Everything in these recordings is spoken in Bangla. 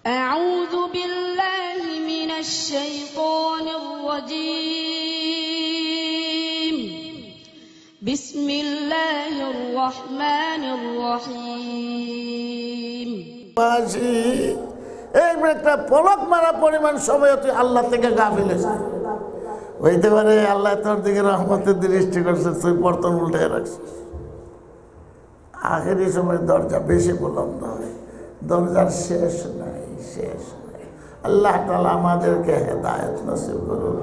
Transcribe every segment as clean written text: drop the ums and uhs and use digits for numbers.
أعوذ بالله من الشيطان الرجيم بسم الله الرحمن الرحيم এই একটা পলক মারা পরিমাণ সময় তুই আল্লাহ থেকে গাফিল হয়েছিস হইতে পারে আল্লাহ তোর দিকে রহমতের দৃষ্টি করছে তুই পর্তন উল্টে রাখছিস আখেরি সময় দরজা বেশি বুলন্দ হয় দরজার শেষ নাই আল্লাহ তাআলা আমাদেরকে হেদায়েত নসিব করুন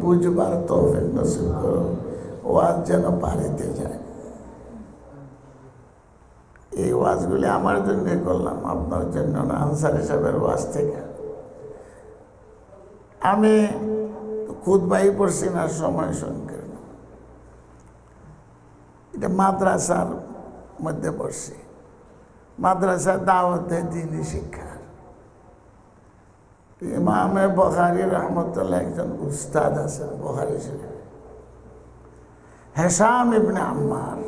বুঝবার তৌফিক নসিব করুন ওয়াজ যেন বাড়িতে যায় এই ওয়াজগুলি আমার জন্য করলাম আপনার জন্য না আনসারী সাহেবের ওয়াজ থেকে আমি খুতবাই পড়ছি না সময় সংকীর্ণ এটা মাদ্রাসার মধ্যে পড়ছি মাদ্রাসার দাওয়াতে দ্বীনি শিক্ষার ইমামে বুখারী রহমতুল্লাহ একজন উস্তাদ আছেন বুখারী শরীফ হিশাম ইবনে আম্মার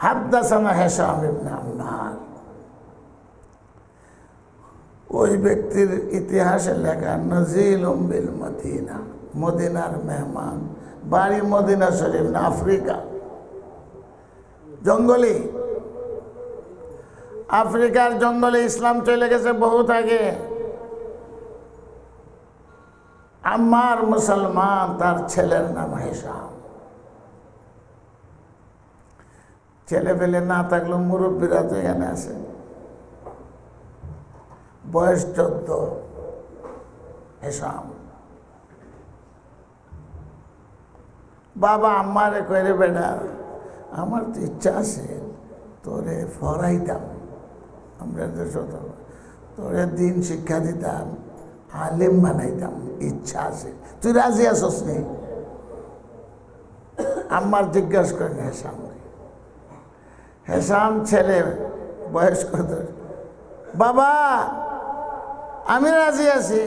হাদ্দাসানা হিশাম ইবনে আম্মার ওই ব্যক্তির ইতিহাসে লেখা নজিলুম বিল মদিনা মদিনার মেহমান বাড়ি মদিনা শরীফ না আফ্রিকা জঙ্গলি আফ্রিকার জঙ্গলে ইসলাম চলে গেছে বহুত আগে আম্মার মুসলমান তার ছেলের নাম হিশাম ছেলে পেলে না থাকলেও মুরব্বীরা তো এখানে আছে বয়স 14 হিশাম বাবা আম্মারে কইরে বেটা আমার তো ইচ্ছা আছে তোরে ফরাইতাম আমরা তোরে দিন শিক্ষা দিতাম আলেম বানাইতাম ইচ্ছা আছে তুই রাজি আসস নি আম্মার জিজ্ঞাসা করেন হিশাম হিশাম ছেলে বয়স কত বাবা আমি রাজি আছি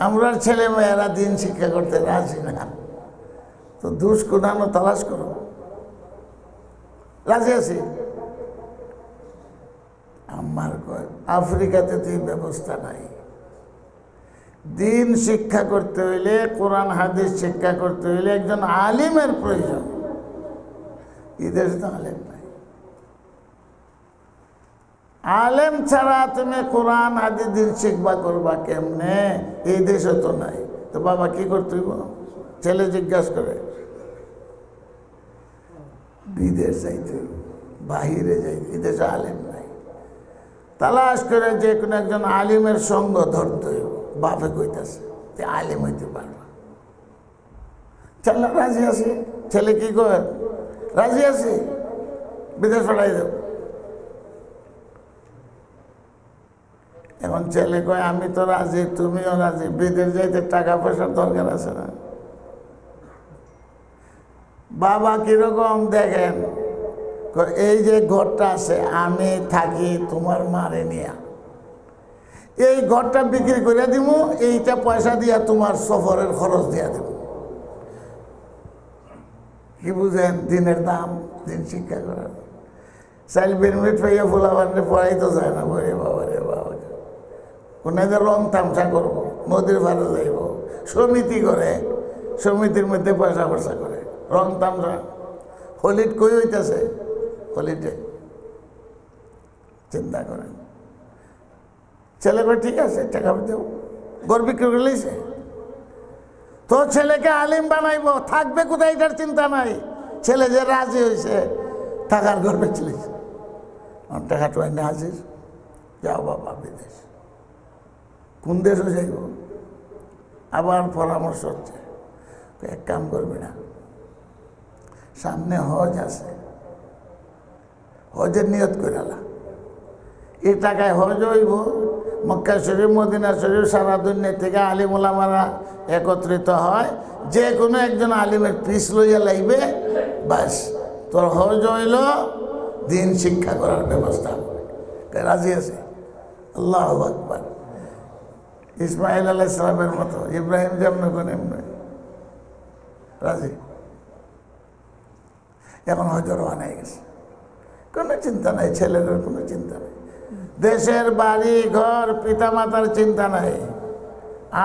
আমরা ছেলে মেয়েরা দিন শিক্ষা করতে রাজি না তো দুষ কুনানো তালাশ করো রাজি আছি আমার কয় আফ্রিকাতে তো ব্যবস্থা নাই দিন শিক্ষা করতে হইলে কোরআন হাদিস শিক্ষা করতে হইলে একজন আলিমের প্রয়োজন এদের তো আলেম নাই আলেম ছাড়া তুমি কোরআন হাদিস দিন শিখবা করবা কেমনে এই দেশে তো নাই তো বাবা কি করতে হইব ছেলে জিজ্ঞাসা করে বিদেশ যাইতে বাহিরে যাইতে এই দেশে আলেম নাই তালাশ করে যে কোনো একজন আলিমের সঙ্গ ধরতে হইব বাপে কইতাছে যে আলিম হইতে পারবা ছেলে রাজি আছে ছেলে কি কয় রাজি আছে বিদেশ পাঠাই দেব এখন ছেলে কয় আমি তো রাজি তুমিও রাজি বিদেশ যাইতে টাকা পয়সার দরকার আছে না বাবা কিরকম দেখেন এই যে ঘরটা আছে আমি থাকি তোমার মারে নিয়া এই ঘরটা বিক্রি করে দিব এইটা পয়সা দিয়া তোমার সফরের খরচ দিয়া দেব কি বুঝেন দিনের দাম দিন শিক্ষা করার চাইল বেনিফিট পাইয়া ফুলাবান্ডে পড়াই তো যায় না বলে বাবা রে বাবা কোনাদের রং তামসা করবো নদীর ভাড়া যাইব সমিতি করে সমিতির মধ্যে পয়সা খরচা করে রং তামসা হলিট কই হইতেছে হলিটে চিন্তা করেন ছেলে ভাই ঠিক আছে টাকা দেব ঘর বিক্রি করে লইছে তো ছেলেকে আলিম বানাইব থাকবে কোথায় এটার চিন্তা নাই ছেলে যে রাজি হয়েছে থাকার ঘর বেঁচে লইছে টাকা টুয়াইনে হাজির যাও বাবা বিদেশ কোন দেশে যাইব আবার পরামর্শ হচ্ছে এক কাম করবি না সামনে হজ আছে হজের নিয়ত করে আলা এই টাকায় হজ হইব মক্কা শরীফ মদিনা শরীফ সারা দুনিয়া থেকে আলিম ওলামারা একত্রিত হয় যে কোনো একজন আলিমের পিস লইয়া লাইবে বাস তোর হজ হইল দিন শিক্ষা করার ব্যবস্থা রাজি আছে আল্লাহু আকবার ইসমাইল আলাইহিস সালামের মতো ইব্রাহিম যেমন কোন এমনি রাজি এখন হয়তো রওনা হয়ে গেছে কোনো চিন্তা নাই, ছেলের কোনো চিন্তা নেই, দেশের বাড়ি ঘর পিতা মাতার চিন্তা নাই।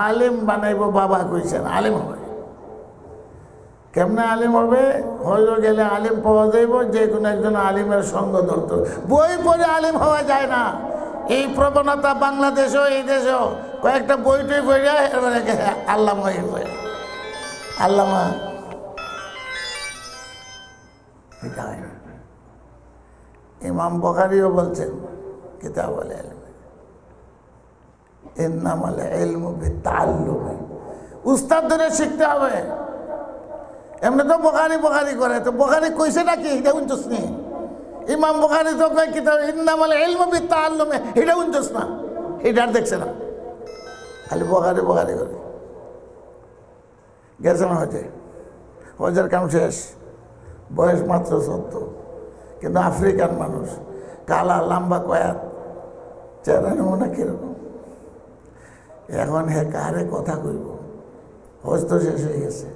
আলিম বানাইব বাবা কইছেন, আলিম হবে। কেমনে আলিম হবে? হজে গেলে আলিম পাওয়া যাইব, যে কোনো একজন আলিমের সঙ্গ ধরত। বই পড়ে আলিম হওয়া যায় না। এই প্রবণতা বাংলাদেশেও এই দেশেও কয়েকটা বই টই পড়ে আল্লামা হয়ে আল্লামা, এটা হয় না। ইমাম বুখারীও বলছেন কিতাবুল ইলম, ইন্নামাল ইলমু বিতাআল্লুম, উস্তাদ ধরে শিখতে হবে। এমনি তো বুখারী বুখারী করে, তো বুখারী কইছে নাকি এটা উনছস নি? ইমাম বুখারী তো কয় কিতাব ইন্নামাল ইলমু বিতাআল্লুম, এটা উনছস না, এটা আর দেখছে না, খালি বুখারী বুখারী করে। গেছে না হজের কাম শেষ, বয়স মাত্র 14, কিন্তু আফ্রিকান মানুষ, কালা লম্বা কয়াত, চেহারা নমুনা কিরকম। এখন হে কারে কথা কইব? হজ তো শেষ হয়ে গেছে,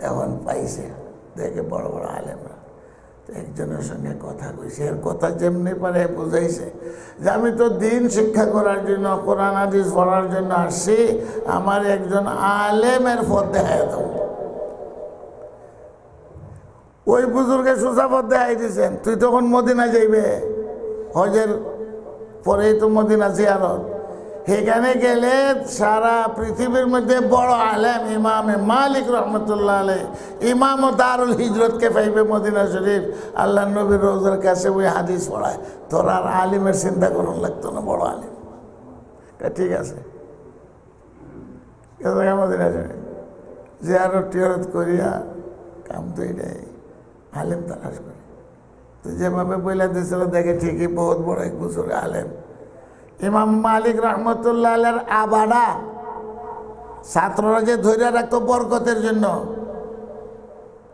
এখন পাইছে দেখে বড় বড় আলেমরা, তো একজনের সঙ্গে কথা কইছে, এর কথা যেমনি পারে বুঝাইছে যে আমি তো দিন শিক্ষা করার জন্য, কোরআন হাদিস পড়ার জন্য আসছি, আমার একজন আলেমের পথ দেখায় দাও। ওই বুজুর্গে সোজা পথ দেখাই দিয়েছেন, তুই তখন মদিনা যাইবে, হজের পরেই তো মদিনা জিয়ারত, সেখানে গেলে সারা পৃথিবীর মধ্যে বড় আলেম ইমামে মালিক রহমতুল্লাহ আলাই, ইমাম ও দারুল হিজরতকে পাইবে মদিনা শরীফ, আল্লাহ নবীর রোজার কাছে ওই হাদিস পড়ায়, তোর আর আলিমের চিন্তা করুন লাগতো না, বড় আলিম। ঠিক আছে, মদিনা শরীফ জিয়ারত টিয়ারত করিয়া কাম তো এটাই, আলেম তালাশ করে। তো যেভাবে বইলা দিয়েছিল দেখে ঠিকই বহুত বড় এক বছর আলেম। ইমাম মালিক রহমতুল্লাহ আলাইহির আবাডা ছাত্ররা যে ধৈর্য রাখতো বরকতের জন্য,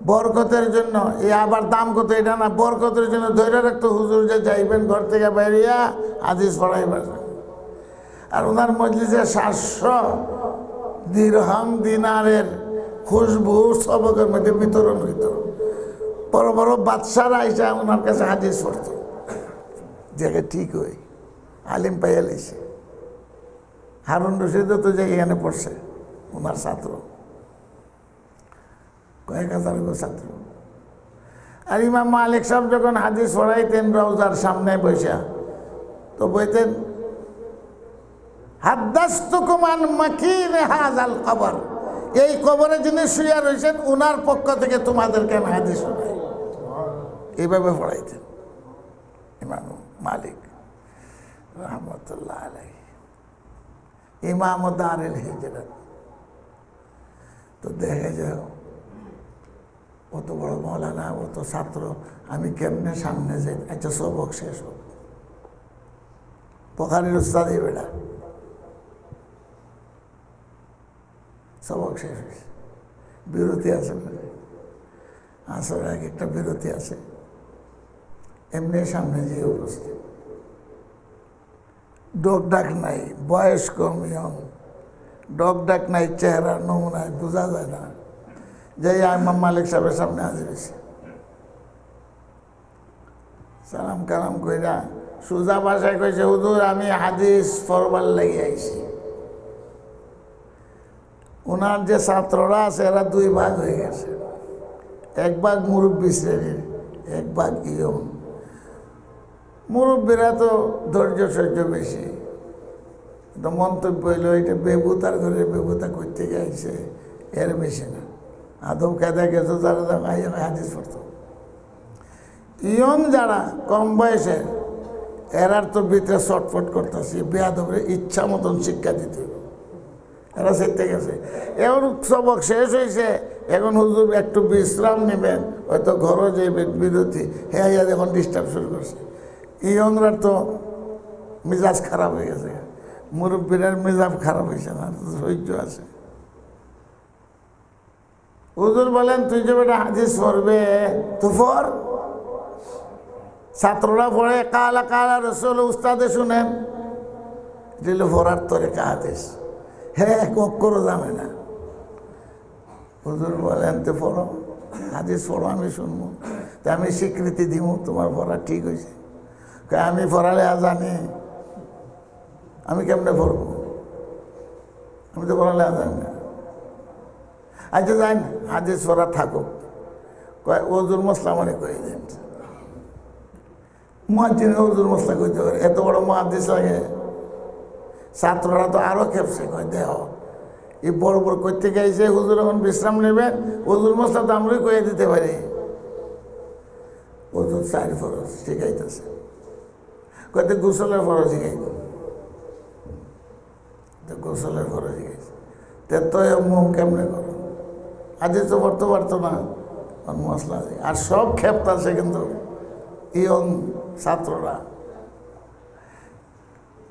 বরকতের জন্য, এই আবার দাম কত এটা না, বরকতের জন্য ধৈর্য রাখতো। হুজুর যে যাইবেন ঘর থেকে বাইরিয়া হাদিস পড়াইবার, আর ওনার মজলিসে 700 দিরহাম দিনারের খুশবু সবকের মধ্যে বিতরণ হইত। বড় বড় বাদশারা আইসা ওনার কাছে হাদিস পড়ত, জায়গা ঠিক হই আলিম পাইয়া লাইছে। হারুন রশিদও তো যে এখানে পড়ছে, ওনার ছাত্র, কয়েক হাজার ছাত্র। আর ইমাম মালিক সাহেব যখন হাদিস পড়াইতেন রওজার সামনে বসা, তো বলতেন হাদ্দাসতুকুম আন মাকিন হাযাল কবর, এই কবরে যিনি শুয়ে রয়েছেন ওনার পক্ষ থেকে তোমাদেরকে আমি হাদিস শোনাই। এইভাবে পড়াইতেন ইমাম মালিক রহমতুল্লাহ আলাইহি, ইমাম দারুল হিজরত। তো দেখে যাও অত বড় মৌলানা, অত ছাত্র, আমি কেমনে সামনে যাই? আচ্ছা সবক শেষ হোক, বুখারীর উস্তাদি বেটা, সবক শেষ হয়েছে, বিরতি আছে না, আসর আগে একটা বিরতি আছে, এমনি সামনে যেয়ে উপস্থিত, ডোক ডাক নাই, বয়স কম, ডোক ডাক নাই, চেহারা নমুনায় বোঝা যায় না, যাই ইমাম মালিক সাহেবের সামনে হাজির হয়েছে। সালাম কালাম কইরা সোজা ভাষায় কইছে, হুজুর আমি হাদিস পড়বার লাগি আইছি। ওনার যে ছাত্ররা আছে এরা 2 ভাগ হয়ে গেছে, এক ভাগ মুরব্বী শ্রেণীর, এক ভাগ ইয়ং। মুরব্বীরা তো ধৈর্য সহ্য বেশি, তো মন্তব্য হইল এটা বেবুতার ঘরে বেবুতা করতে গেছে, এর বেশি না, আদব কায়দা গেছে যারা হাদিস পড়তো। ইয়ং যারা কম বয়সের, এরার তো ভিতরে শটফট করতেছে, বেয়াদবের ইচ্ছা মতন শিক্ষা দিতে, এরা শিখতে গেছে। এখন সবক শেষ হয়েছে, এখন হুজুর একটু বিশ্রাম নেবেন, হয়তো ঘরও যে বিরতি, হ্যাঁ এখন ডিস্টার্ব শুরু করছে। ইয়ংরা তো মেজাজ খারাপ হয়ে গেছে, মুরব্বীরার মেজাজ খারাপ হয়েছে না, সহ্য আছে। হুজুর বলেন তুই যে বেটা হাদিস পড়বে তো পড়। ছাত্ররা পড়ে কালা কালা রসুল, উস্তাদে শুনেন, দিল পড়ার তরিকা হাদিস, হ্যাঁ এক অক্ষরও জানে না। হুজুর বলেন তো পড়ো, হাদিস পড়ো, আমি শুনবো। তা আমি স্বীকৃতি দিব, তোমার পড়া ঠিক হয়েছে। আমি পড়ালে জানি, আমি কেমনে পড়বো? আমি তো পড়ালে জানি না। আচ্ছা যাই না, হাদিস পড়া থাকুক, কয় ওজুর মশলা মানে কয়ে দেন। মুয়াজ্জিনে ওজুর মশলা কইতে পারে, এত বড় মুহাদ্দিস লাগে। ছাত্ররা তো আরো খেপছে, কয় দেহ এই বড় বড় করতে গেছে, হুজুর এখন বিশ্রাম নেবেন, ওজুর মশলা তো আমরাই কয়ে দিতে পারি। ওজুর 4 ফরজ শিখাইতেছে, কয়তে গোসলের ফরজ শিখাইত, গোসলের ফরজ শিখাইছে। তো মুখ কেমনে করো, আজ তো পড়তে পারতো না, মশলা আছে। আর সব খেপতাছে কিন্তু ইয়ং ছাত্ররা।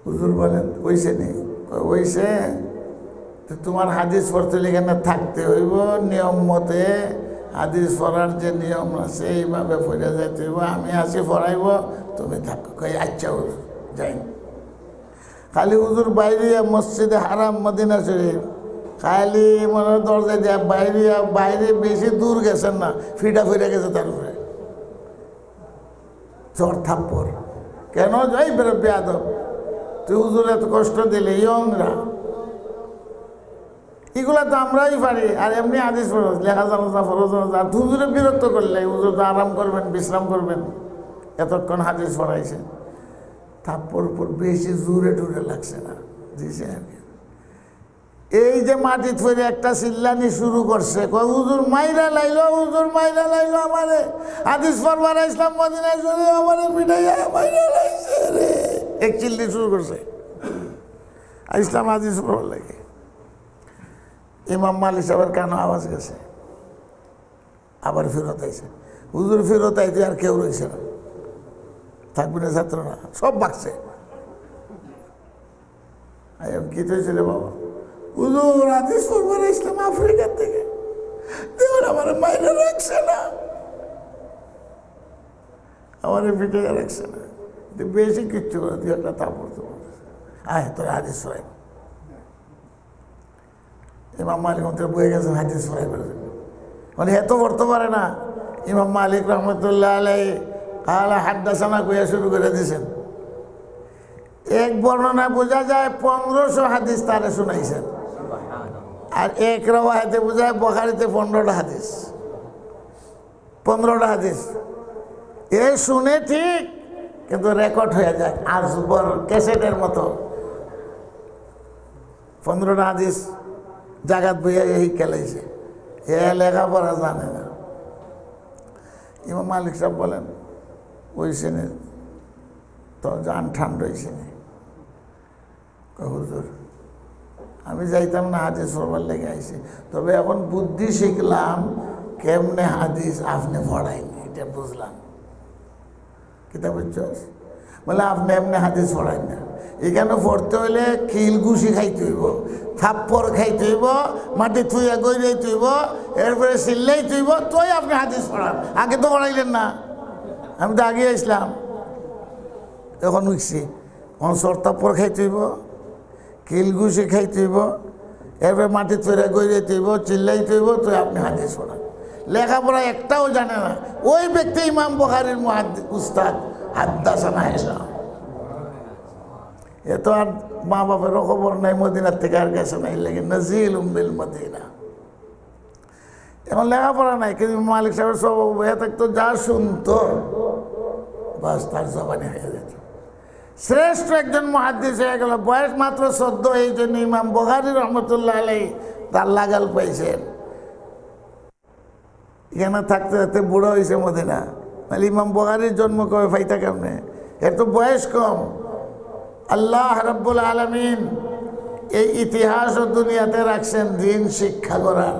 হুজুর বলেন ওইসে নেই, ওইসে তোমার হাদিস পড়তে এখানে থাকতে হইব, নিয়ম মতে হাদিস পড়ার যে নিয়ম আছে এইভাবে পড়ে যাইতে হইব, আমি আছি পড়াইব, তুমি থাকো। কই আচ্ছা হুজুর যাই। খালি হুজুর বাইরে মসজিদে হারাম মদিনা শরীফ, খালি মনে দরজা দেয়া বাইরে, বাইরে বেশি দূর গেছেন না, ফিটা ফিরে গেছে তার উপরে চর থাপ্পর। কেন যাই বেরো বেয়াদব, তুই হুজুর এত কষ্ট দিলে ইয়ংরা। এগুলা তো আমরাই পারি। আর এমনি হাদিস ফরজ, লেখা জানো না ফরজ। আর হুজুরে বিরক্ত করলে, হুজুর তো আরাম করবেন, বিশ্রাম করবেন, এতক্ষণ হাদিস পড়াইছে। থাপ্পর উপর বেশি জোরে টুরে লাগছে না, দিছে আর কি। এই যে মাটি ফেরে একটা চিল্লানি শুরু করছে, কয় হুজুর মাইরা লাইলো, হুজুর মাইরা লাইলো আমারে, হাদিস পড়বার ইসলাম মদিনায় চলে আমারে পিটাইয়া মাইরা লাইছে রে। এক চিল্লি শুরু করছে, ইসলাম হাদিস পড়বার লাগে। ইমাম মালিক সাহেবের কানে আওয়াজ গেছে, আবার ফেরত আইছে। হুজুর ফেরত আইতে আর কেউ রয়েছে না, থাকবে না ছাত্ররা, সব বাকছে। কি হয়েছে রে বাবা? হুজুর হাদিস পড়বার ইসলাম আফ্রিকার থেকে, দেখুন আমার মাইনে রাখছে না, আমার পিঠে রাখছে না, বেশি কিচ্ছু করে তুই একটা তা পড়তে পারবে। আয় তোর হাদিস পড়াই। ইমাম মালিক মন্ত্রী বয়ে গেছেন হাদিস পড়াই করেছেন, মানে এত পড়তে পারে না। ইমাম মালিক রহমতুল্লাহ আলাই কালা হাদ্দাসানা কইয়া শুরু করে দিয়েছেন। এক বর্ণনা বোঝা যায় 1500 হাদিস তারে শুনাইছেন, আর এক রাওয়ায়াতে বোঝায় বুখারীতে 15টা হাদিস, 15টা হাদিস। এ শুনে ঠিক, কিন্তু রেকর্ড হয়ে যায় আজবর ক্যাসেটের মতো। 15টা হাদিস জাগাত বইয়া এই খেলাইছে, এ লেখাপড়া জানে না। ইমাম মালিক সাহেব বলেন ওই শ্রেণীর তো জান ঠান্ডা হয়েছে। হুজুর আমি যাইতাম না, হাদিস পড়বার লেগে আইছি, তবে এখন বুদ্ধি শিখলাম কেমনে হাদিস আপনি পড়াইনি, এটা বুঝলাম। কিতা বুঝছস? বলে আপনি এমনি হাদিস পড়াইন না, এখানে পড়তে হইলে খিল ঘুষি খাইতে হইব, থাপ্পর খাইতে হইব, মাটি থুইয়া গইরাইতে হইব, এরপরে চিল্লাইতে হইব, তোই আপনি হাদিস পড়ান। আগে তো পড়াইলেন না, আমি তো আগে আসলাম, তখন উঠছি। অনসর থাপ্পর খাইতে হইব, কিল ঘুষি খাইতে হইব, এরপরে মাটি থুইয়া গইরাইতে হইব, চিল্লাইতে হইব, তোই আপনি হাদিস পড়ান। লেখাপড়া একটাও জানে না ওই ব্যক্তি ইমাম বুখারীর উস্তাদ হাদ্দাসানা ইসলাম। এ তো আর মা বাপেরও খবর নাই, মদিনার থেকে আর গেছে না, লাগে নাজিল বিল মদিনা। এখন লেখাপড়া নাই, কিন্তু মালিক সাহেবের সব হয়ে থাকতো, যা শুনতো বাস তার জবানে হয়ে যেত। শ্রেষ্ঠ একজন মুহাদ্দিস হয়ে গেল, বয়স মাত্র 14। এই জন্য ইমাম বুখারী রহমতুল্লাহ আলাইহি তার লাগাল পাইছেন। এখানে থাকতে থাকতে বুড়ো হয়েছে মদিনা, তাহলে ইমাম বুখারীর জন্ম কবে পাইতা কেমনে? এর তো বয়স কম। আল্লাহ রাব্বুল আলামিন এই ইতিহাস ও দুনিয়াতে রাখছেন দিন শিক্ষা করার।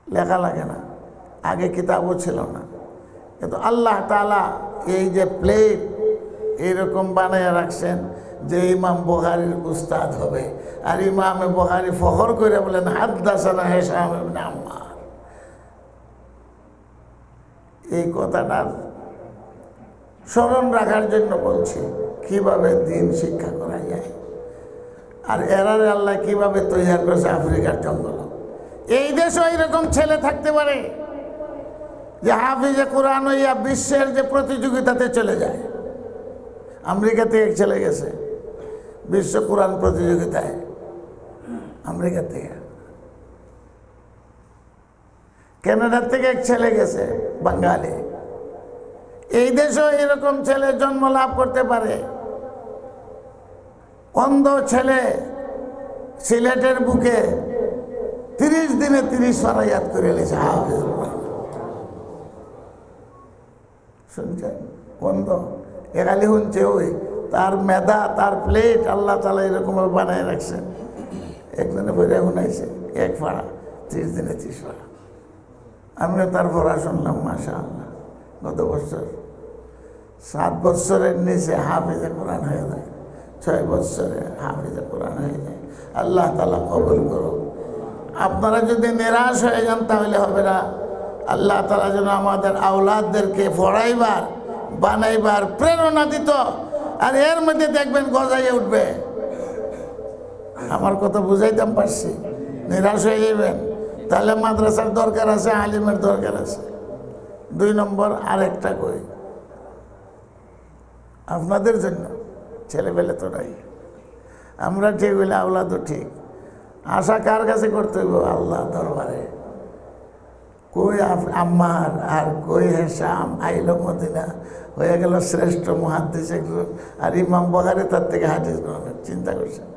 লেখা লাগে না, আগে কিতাবও ছিল না, কিন্তু আল্লাহ তাআলা এই যে প্লেট এইরকম বানায় রাখছেন যে ইমাম বুখারীর উস্তাদ হবে। আর ইমামে বুখারী ফখর করে বলেন হাদ্দাসানা হিশাম ইবনে আম্মার। এই কথাটা স্মরণ রাখার জন্য বলছি, কিভাবে দিন শিক্ষা করা যায়। আর এরারে আল্লাহ কিভাবে তৈরি করেছে আফ্রিকার জঙ্গল। এই দেশেও এরকম ছেলে থাকতে পারে যে হাফিজে কোরআন হইয়া বিশ্বের যে প্রতিযোগিতাতে চলে যায়। আমেরিকা থেকে এক ছেলে গেছে বিশ্ব কোরআন প্রতিযোগিতায়, আমেরিকা থেকে। কানাডার থেকে এক ছেলে গেছে বাঙালি। এই দেশেও এরকম ছেলে জন্ম লাভ করতে পারে। অন্ধ ছেলে সিলেটের বুকে 30 দিনে 30 পারা ইয়াদ করে নিয়েছে হাফিজ। শুনছেন? অন্ধ এখালি শুনছে, ওই তার মেধা, তার প্লেট আল্লাহ তাআলা এরকম বানায় রাখছেন। একজনে পড়ে শুনাইছে 1 পারা 30 দিনে 30 পারা। আমিও তার পড়া শুনলাম, মাশাআল্লাহ। গত বছর 7 বছরের নিচে হাফিজে কোরআন হয়ে যায়, 6 বছরে হাফিজে কোরআন হয়ে যায়। আল্লাহ তাআলা কবুল করুন। আপনারা যদি নিরাশ হয়ে যান তাহলে হবে না। আল্লাহ তাআলা যেন আমাদের আওলাদদেরকে পড়াইবার, বানাইবার প্রেরণা দিত। আর এর মধ্যে দেখবেন গজাইয়ে উঠবে। আমার কথা বুঝাইতাম পারছি? নিরাশ হয়ে যাবেন তাহলে মাদ্রাসার দরকার আছে, আলিমের দরকার আছে। 2 নম্বর আরেকটা কই আপনাদের জন্য, ছেলেবেলে তো নাই, আমরা ঠিক হইলে আওলাদও ঠিক। আশা কার কাছে করতে হইব? আল্লাহ দরবারে। কই আম্মার আর কই হেসাম আইলো মদিনা, হয়ে গেল শ্রেষ্ঠ মুহাদ্দিস একজন, আর ইমাম বুখারী তার থেকে হাদিস গ্রহণের চিন্তা করছেন।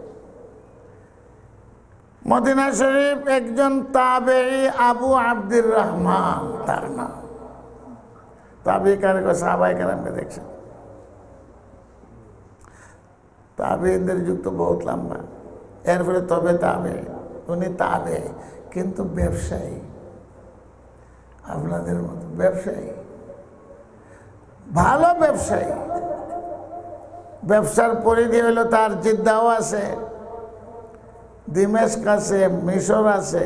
মদিনা শরীফ একজন তাবেঈ আবু আব্দুর রহমান তার নাম। তাবেঈ কারে কয়? সাহাবায়ে কেরামকে দেখছেন। তাবেঈদের যুগ তো বহুত লম্বা। এরপরে তবে তাবেঈ, উনি তাবেঈ কিন্তু ব্যবসায়ী, আপনাদের মতো ব্যবসায়ী, ভালো ব্যবসায়ী। ব্যবসার পরিধি হইল তার জিদ্দাও আছে, দিমেশক আছে, মিশর আছে,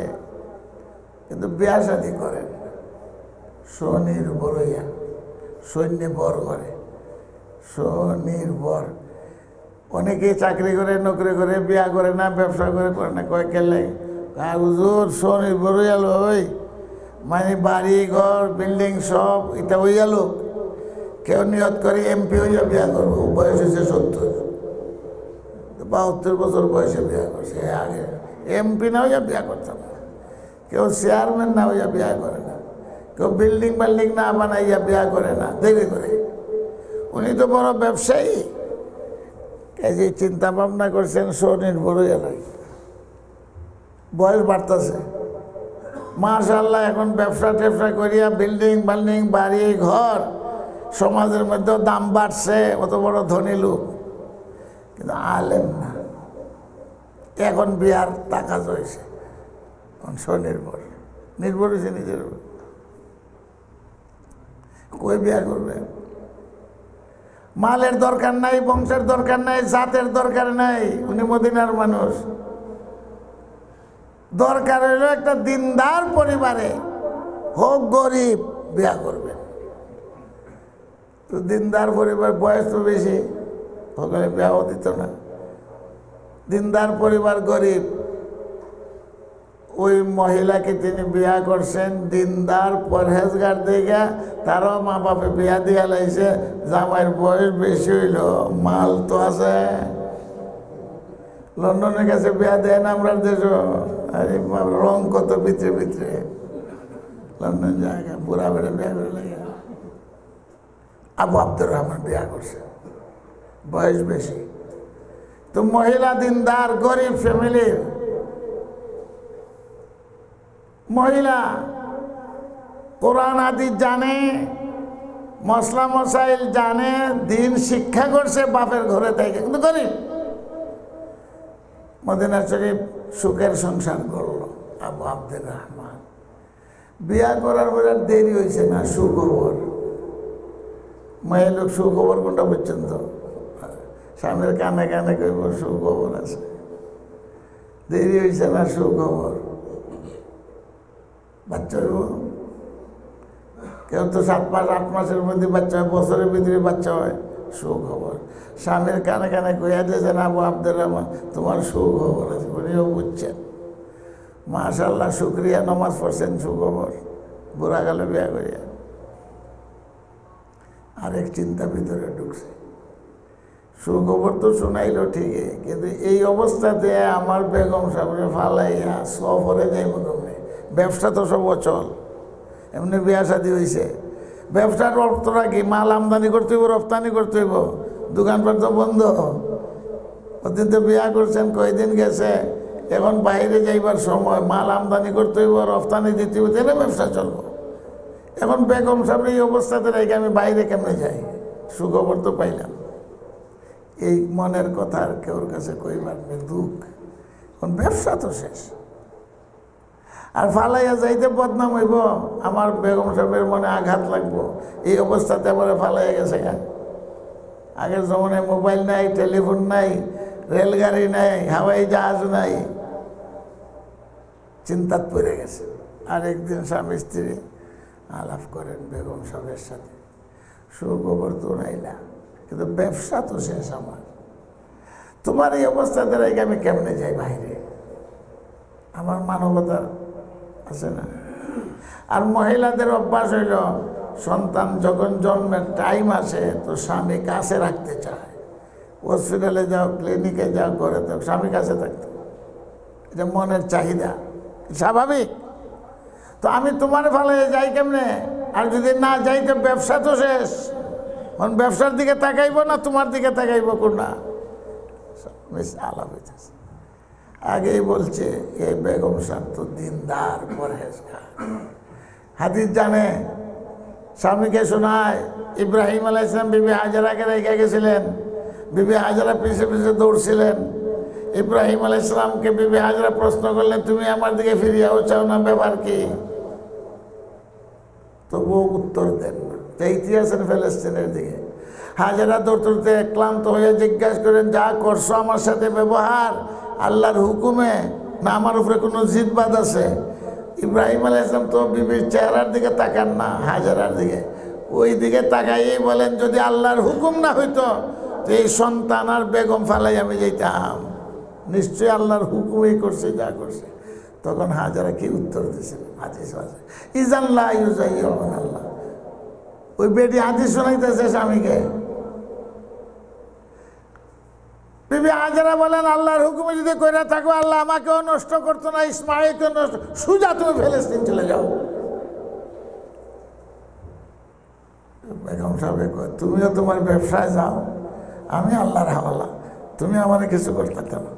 কিন্তু বিয়া শাদী করেন স্বনির্ভর হইয়া, সৈন্যবর করে, স্বনির্ভর। অনেকেই চাকরি করে, নকরি করে, বিয়া করে না, ব্যবসা করে না। কয় কেলে? হুজুর স্বনির্ভর হইয়া লই, মানে বাড়ি ঘর বিল্ডিং সব এটা হইয়া লোক। কেউ নিয়ত করে এমপি হইয়া বিয়া করবো, বয়স হয়েছে 70, 72 বছর বয়সে বিয়া করছে। আগে এমপি না হইয়া বিয়া করতাম না, কেউ চেয়ারম্যান না হইয়া বিয়া করে না, কেউ বিল্ডিং বাল্ডিং না বানাইয়া বিয়া করে না, দেরি করে। উনি তো বড় ব্যবসায়ী, কাজে চিন্তা ভাবনা করছেন স্বনির্ভর হইয়া নাই। বয়স বাড়তেছে, মাশাআল্লাহ। এখন ব্যবসা ট্যাবসা করিয়া বিল্ডিং বাল্ডিং, বাড়ি ঘর, সমাজের মধ্যেও দাম বাড়ছে, অত বড় ধনী লোক, কিন্তু আলেম না। এখন বিয়ার টাকা হয়েছে, স্বনির্ভর, নির্ভর হয়েছে নিজের উপর। কই বিয়া করবে? মালের দরকার নাই, বংশের দরকার নাই, জাতের দরকার নাই। উনি মদিনার মানুষ। দরকার হইল একটা দিনদার পরিবারে, হোক গরিব, বিয়া করবেন। তো দিনদার পরিবার, বয়স তো বেশি, সকলে বিয়াও দিত না। দিনদার পরিবার, গরিব। ওই মহিলাকে তিনি বিয়া করছেন দিনদার পরহেজগার দেখে, তারও মা বাপে বিয়া দিয়া লাইছে। জামাইয়ের বয়স বেশি হইল, মাল তো আছে। লন্ডনের কাছে বিয়া দেয় না আমরা দেশ, আরে রং কত ভিতরে ভিতরে। লন্ডন জায়গা বুড়া বেড়ে বিয়া করে লাগে। আবু আব্দুর রহমান বিয়া করছে, বয়স বেশি। তো মহিলা দিনদার, গরিব ফ্যামিলির মহিলা, কোরআন হাদিস জানে, মশলা মশাইল জানে, দিন শিক্ষা করছে বাপের ঘরে থেকে, কিন্তু গরিব। মদিনা শরীফ সুখের সংসার করলো আবু আব্দুর রহমান। বিয়া করার পরে আর দেরি হয়েছে না, সুখবর। মায়ের লোক সুখবর কোনটা বুঝছেন তো? স্বামীর কানে কানে কইব সুখবর আছে, দেরি হয়েছে না, সুখবর। বাচ্চা হইব, কেউ তো 7 মাস 8 মাসের মধ্যে বাচ্চা হয়, বছরের ভিতরে বাচ্চা হয়, সুখবর। স্বামীর কানে কানে কইয়া দিয়েছেন আবু আব্দুর রহমান তোমার সুখবর আছে, উনিও বুঝছেন। মাশাআল্লাহ, শুক্রিয়া, নমাজ পড়ছেন, সুখবর। বুড়া গেলে বিয়া করিয়া আরেক চিন্তা ভিতরে ঢুকছে। সুখবর তো শোনাইল ঠিকই, কিন্তু এই অবস্থাতে আমার বেগম সাহেবের ফালাইয়া সফরে যাইব কেমনে? ব্যবসা তো সব অচল, এমনি বিয়া শাদী হয়েছে। ব্যবসার অর্থটা কি? মাল আমদানি করতে হইব, রপ্তানি করতে হইব, দোকানপাট তো বন্ধ। ওদিন তো বিয়া করছেন, কয়দিন গেছে, এখন বাইরে যাইবার সময়, মাল আমদানি করতে হইব, রপ্তানি দিতে হইব, তাহলে ব্যবসা চলবো। এখন বেগম সাহেব এই অবস্থাতে রেখে আমি বাইরে কেমনে যাই? সুখবর তো পাইলাম, এই মনের কথা আর কেউর কাছে কইবার নেই, দুঃখ। এখন ব্যবসা তো শেষ, আর ফালাইয়া যাইতে বদনাম হইব, আমার বেগম সাহেবের মনে আঘাত লাগবো। এই অবস্থাতে আবার ফালাইয়া গেছে গা। আগের জমানায় মোবাইল নাই, টেলিফোন নাই, রেলগাড়ি নাই, হাওয়াই জাহাজ নাই, চিন্তাত পড়ে গেছে। আর একদিন স্বামী স্ত্রী আলাপ করেন বেগম সাহেবের সাথে, সুখবর তো নাইলা, কিন্তু ব্যবসা তো শেষ আমার। তোমার এই অবস্থাতে রেখে আমি কেমনে যাই বাইরে? আমার মানবতার আছে না? আর মহিলাদের অভ্যাস হইল, সন্তান যখন জন্মের টাইম আসে তো স্বামী কাছে রাখতে চায়। হসপিটালে যাও, ক্লিনিকে যাও, ঘরে যাও, স্বামী কাছে থাকতে, এটা মনের চাহিদা, স্বাভাবিক। তো আমি তোমার ফলে যাই কেমনে? আর যদি না যাই তো ব্যবসা তো শেষ। এখন ব্যবসার দিকে তাকাইব না তোমার দিকে তাকাইব? কোনটা? বেশ আলাপ হইতেছে। আগেই বলছে এই বেগম সাহেব তো দিনদার, পরহেজগার। হাদিস জানে, স্বামীকে শোনায়, ইব্রাহিম আলাইহিস সালাম বিবি হাজারাকে রেখে গেছিলেন, বিবি হাজারা পিছে পিছে দৌড়ছিলেন। ইব্রাহিম আলাইহিস সালামকে বিবি হাজারা প্রশ্ন করলেন, তুমি আমার দিকে ফিরিয়াও চাও না, ব্যাপার কি? তবুও উত্তর দেন না। চাইতে আছেন ফিলিস্তিনের দিকে। হাজারা দৌড়তে ক্লান্ত হয়ে জিজ্ঞাসা করেন, যা করছো আমার সাথে ব্যবহার আল্লাহর হুকুমে না আমার উপরে কোনো জিদবাদ আছে? ইব্রাহিম আলাইহিস সালাম তো বিবির চেহারার দিকে তাকান না, হাজারার দিকে। ওই দিকে তাকাইয়েই বলেন, যদি আল্লাহর হুকুম না হইতো তো এই সন্তান আর বেগম ফালাই আমি যেতাম। নিশ্চয়ই আল্লাহর হুকুমই করছে যা করছে। তখন হাজারা কি উত্তর দিয়েছিলেন? হাদিস আছে, ইজাল্লাহ ইউজাইয়ুন আল্লাহ। ওই বেটি হাদিস শোনাইতেছে স্বামীকে। বিবি হাজারা বলেন, আল্লাহর হুকুমে যদি কইরা থাকো, আল্লাহ আমাকেও নষ্ট করতো না, ইসমাঈলকেও নষ্ট, সুজা তুমি ফিলিস্তিন চলে যাও। বেগম সাহেব কয়, তুমিও তোমার ব্যবসায় যাও, আমি আল্লাহর হাওয়ালা, তুমি আমার কিছু করতে না,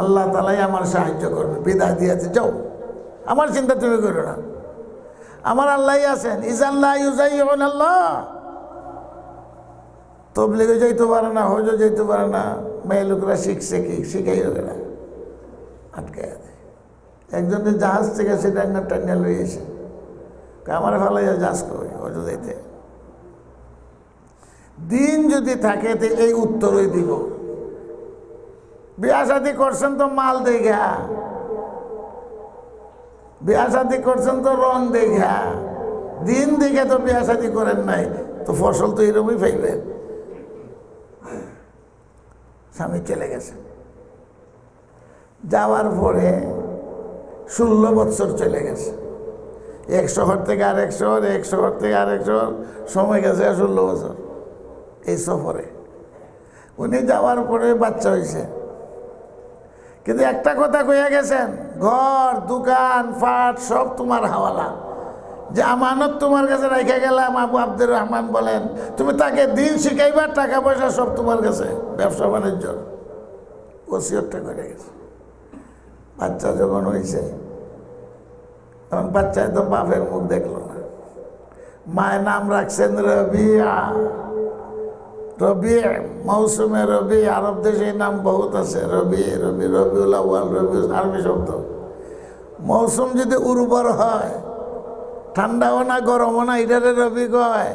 আল্লাহ তাআলাই আমার সাহায্য করবে, বিদায় দিয়েছে, যাও, আমার চিন্তা তুমি করো না, আমার আল্লাহই আছেন। ইজাল্লাহ ইউজাইয়ুন আল্লাহ। তবলিগে যাইতে পারে না, হজও যাইতে পারে না, মেয়ে লোকরা শিখছে কি? শিখাই হবে না, আটকে দেয়। একজনের জাহাজ থেকে সেটা টাইনা লইয়েছে, আমার ফালাইয়া জাহাজ কই হজও যাইতে। দিন যদি থাকে তো এই উত্তরই দিব। বিয়া শাদী করছেন তো মাল দেখা, বিয়া শাদী করছেন তো রং দেখা, দিন দেখে তো বিয়া শাদী করেন নাই, তো ফসল তো এরকমই পাইবেন। স্বামী চলে গেছে, যাওয়ার পরে 16 বছর চলে গেছে। এক শহর থেকে আরেক শহর, এক শহর থেকে আরেক শহর, সময় গেছে 16 বছর এই সফরে। উনি যাওয়ার পরে বাচ্চা হয়েছে, কিন্তু একটা কথা কইয়া গেছেন, ঘর দোকান ফাট সব তোমার হাওয়ালা, যে আমানত তোমার কাছে রেখে গেলাম। আবু আব্দুর রহমান বলেন, তুমি তাকে দিন শিখাইবার, টাকা পয়সা সব তোমার কাছে, ব্যবসা বাণিজ্য। ওসিয়তটা করে গেছে। বাচ্চা যখন হয়েছে, তখন বাচ্চায় তো বাপের মুখ দেখলো না। মায়ের নাম রাখছেন রবিয়া। রবি, মৌসুমে রবি, আরব দেশে এই নাম বহুত আছে, রবি, রবি, রবিউল আউয়াল, রবি আরবি শব্দ। মৌসুম যদি উর্বর হয়, ঠান্ডাও না গরমও না, এটারে রবি কয়।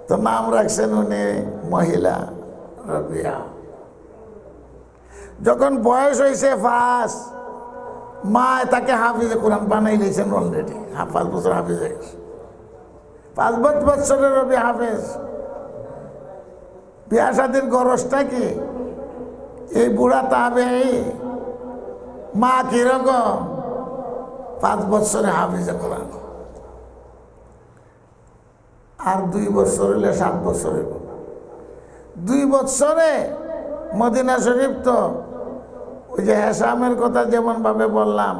তো নাম রাখছেন উনি মহিলা রবিয়া। যখন বয়স হয়েছে 5, মা তাকে হাফিজে কোরআন বানাই দিয়েছেন অলরেডি। 5 বছর হাফিজ হয়ে গেছে, 5 বছরের রবি হাফেজ। বিয়া শাদীর গরজটা কি? এই বুড়া তাবেঈ, মা কিরকম? 5 বছরে হাফিজে কোরআন, আর 2 বছর হইলে 7 বছর হইব। 2 বছরে মদিনা শরীফ তো ওই যে হেসামের কথা যেমন ভাবে বললাম,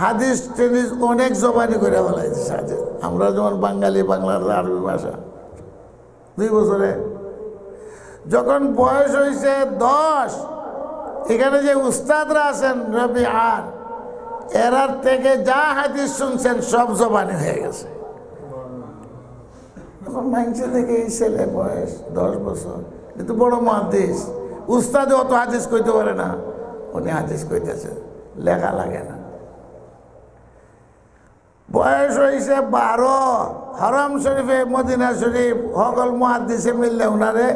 হাদিস টেনিস অনেক জবানি করে বলাইছে হাদিস। আমরা যেমন বাঙালি, বাংলার আরবি ভাষা 2 বছরে। যখন বয়স হয়েছে 10, এখানে যে উস্তাদরা আছেন রবি আর এরার থেকে যা হাদিস শুনছেন সব জবানি হয়ে গেছে। এখন মাইনসে থেকে এই ছেলে বয়স 10 বছর, কিন্তু বড় মুহাদ্দিস, উস্তাদে অত হাদিস কইতে পারে না, উনি হাদিস কইতেছে, লেখা লাগে না। বয়স হয়েছে 12, হারাম শরীফে মদিনা শরীফ সকল মুহাদ্দিসে মিললে ওনারে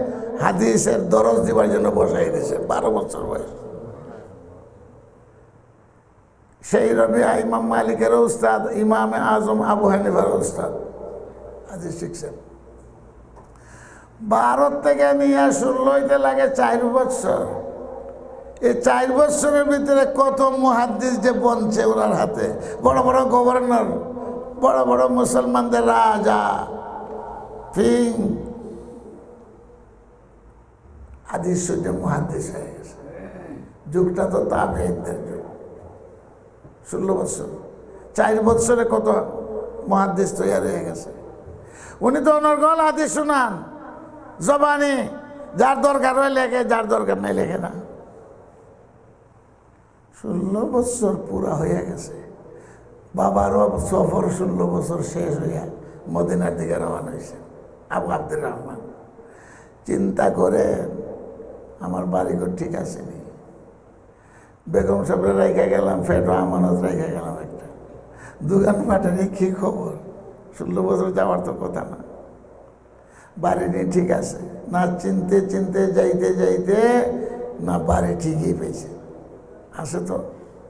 হাদিসের দরজ দিবার জন্য বসাই দিয়েছে। 12 বছর বয়স। সেই রবিয়া ইমাম মালিকের উস্তাদ, ইমামে আজম আবু হানিফার উস্তাদ, হাদিস শিখছেন। 12 থেকে নিয়ে 16 হইতে লাগে 4 বছর। এই 4 বছরের ভিতরে কত মুহাদ্দিস যে বনছে ওনার হাতে। বড় বড় গভর্নর, বড় বড় মুসলমানদের রাজা, কিং, হাদিস শুনে মুহাদ্দিস হয়ে গেছে। যুগটা তো তাবেঈনদের যুগ। 16 বছর, 4 বছরে কত মুহাদ্দিস তৈরি হয়ে গেছে। উনি তো অনর্গল হাদিস শুনান, জবানি, যার দরকার হয় লেখে, যার দরকার নাই লেখে না। 16 বছর পুরা হয়ে গেছে। বাবারও সফর 16 বছর শেষ হইয়া মদিনার দিকে রওনা হয়েছে আবু আব্দুর রহমান। চিন্তা করে আমার বাড়িঘর ঠিক আছে নি, বেগম সাহেবের রেখে গেলাম, ফেটো আমানত রেখে গেলাম, একটা দোকান পাটানি, কি খবর? 16 বছর যাওয়ার তো কথা না। বাড়ি নেই, ঠিক আছে না, চিনতে চিনতে যাইতে যাইতে না বাড়ি ঠিকই পেয়েছে। আছে তো,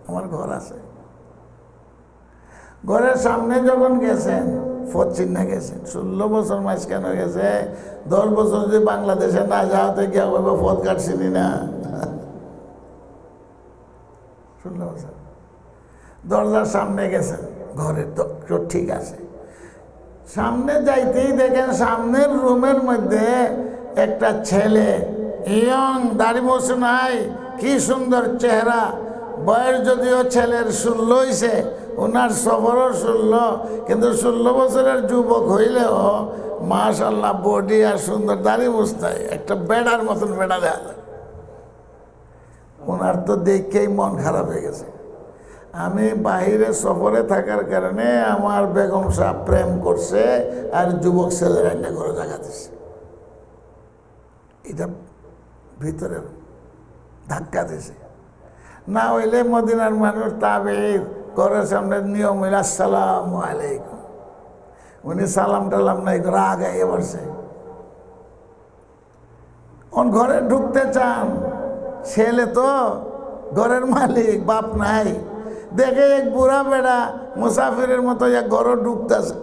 আমার ঘর আছে। ঘরের সামনে যখন গেছেন ফত চিন্না গেছেন। 16 বছর মাঝখানে গেছে। 10 বছর যদি বাংলাদেশে না যাওয়াতে গিয়ে বলবো ফত কাটছিনি না। 16 বছর দরজার সামনে গেছেন, ঘরের তো ঠিক আছে। সামনে যাইতেই দেখেন সামনের রুমের মধ্যে একটা ছেলে, ইয়ং, দাড়ি মোছ নাই, কি সুন্দর চেহারা। বয়স যদিও ছেলের 16 হয়েছে, ওনার সফরও 16, কিন্তু 16 বছরের যুবক হইলেও মাশাআল্লাহ বডি আর সুন্দর, দাড়ি মোছ নাই, একটা বেড়ার মতন বেড়া দেখা যায়। ওনার তো দেখেই মন খারাপ হয়ে গেছে। আমি বাহিরে সফরে থাকার কারণে আমার বেগম সাহেব প্রেম করছে আর যুবক ছেলেরা এনে করে জায়গা দিচ্ছে। এটা ভিতরে ধাক্কা দিছে। না হইলে মদিনার মানুষ তাবেঈন ঘরের সামনে নিয়ম হইল আসসালামু আলাইকুম, উনি সালাম টালাম নাই, রাগ আইয়ে বসে। ঘরে ঢুকতে চান, ছেলে তো ঘরের মালিক, বাপ নাই, দেখে এক বুড়া বেড়া মুসাফিরের মতো এক ঘর ঢুকতেছে,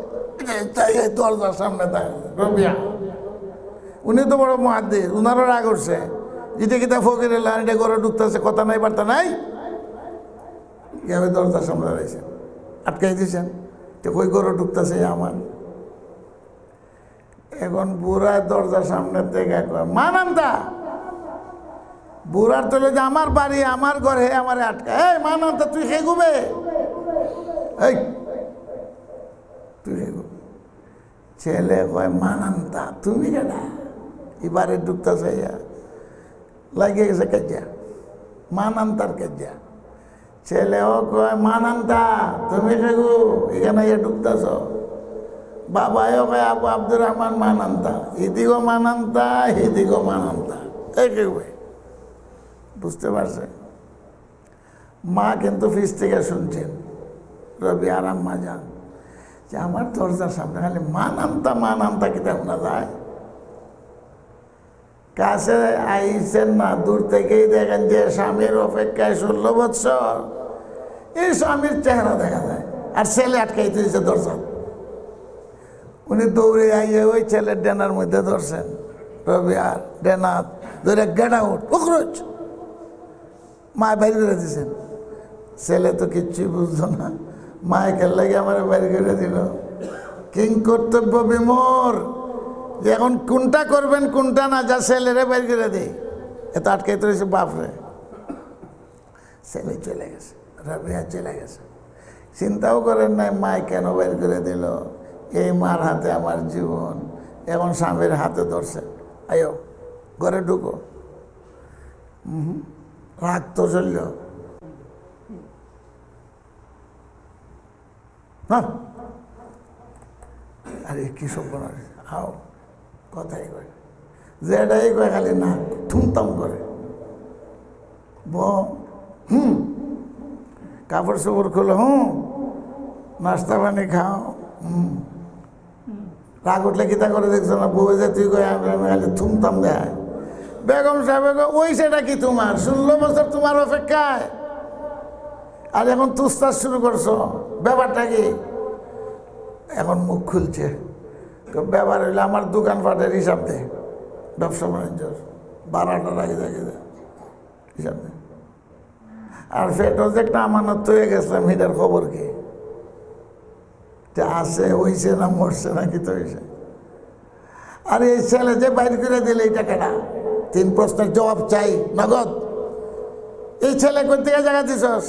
দরজার সামনে রবিয়া। উনি তো বড় মুহাদ্দিস, উনারও রাগ উঠছে, যেটা কিতা ফকির এটা ঘরে ঢুকতেছে, কথা নাই বার্তা নাই, দরজার সামনে রয়েছেন, আটকাই দিয়েছেন, তো কই ঘরে ঢুকতেছে আমার। এখন বুড়া দরজার সামনে থেকে মানান্তা, বুড়ার তোলে যে আমার বাড়ি, আমার ঘরে, আমার আটকা, এই মানান্তা তুই খেয়ে ঘুমে, এই তুই খেয়ে ঘুমে। ছেলে কয় মানান্তা তুমি কেনা, এবারে ঢুকতেছে, লাগিয়ে গেছে কাজিয়া, মানান্তার কাজিয়া। ছেলেও কয় মানান্তা তুমি খেগু, এখানে ঢুকতেছ। বাবাও কয় আবু আব্দুর রহমান মানান্তা, এদিকেও মানান্তা, এদিকেও মানান্তা, এই খেগবে। বুঝতে পারছে? মা কিন্তু ফিস থেকে শুনছেন, রবি আর আম্মা যান, যে আমার দরজার সামনে খালি মানান্তা মানান্তা কি শোনা যায়। কাছে আইছেন না, দূর থেকেই দেখেন যে স্বামীর অপেক্ষায় 16 বছর, এই স্বামীর চেহারা দেখা যায়, আর ছেলে আটকাইতে দিয়েছে দরজা। উনি দৌড়ে আইয়ে ওই ছেলের ডেনার মধ্যে ধরছেন, রবি আর ডেনার ধরে গেট আউট, উখরোচ, মা বাইরে করে দিয়েছেন। ছেলে তো কিচ্ছুই বুঝতো না, মাইকেল লাগে আমার বাইর করে দিল। কিং কর্তব্য বিমোর, যে এখন কোনটা করবেন কোনটা না, যা ছেলেরে বাইর করে দেয়। এত আটকাইতে রয়েছে বাপরে। ছেলে চলে গেছে, রাবিয়া চলে গেছে, চিন্তাও করেন নাই মায় কেন বের করে দিল। এই মার হাতে আমার জীবন, এখন স্বামীর হাতে ধরছে, আয়ো ঘরে ঢুকো। রাগ তো চলল, আরে কি সব আও কথাই কয়, যেটাই কয় খালি না থুমতাম করে। কাপড় চোপড় খোলো, নাস্তা পানি খাও। রাগ উঠলে কিতা করে দেখছো না, বউ যে তুই কয় খালি থুমতাম দেয়। বেগম সাহেব ওই সেটা কি তোমার 16 বছর তোমার অপেক্ষায়, আর এখন তুস্তাস শুরু করছো, ব্যাপারটা কি? এখন মুখ খুলছে, ব্যাপার হইলে আমার দোকানপাটের হিসাব দে, ব্যবসা বাণিজ্য 12টার আগে দেখে দে হিসাব দে। আর ফেটো যে একটা আমানত হয়ে গেছিলাম, এটার খবর কি? আছে হইছে না মরছে না কি তো হয়েছে? আর এই ছেলে যে বাইর করে দিলে এই টাকাটা, 3 প্রশ্নের জবাব চাই নগদ। এই ছেলে কোথা থেকে জায়গা দিছস?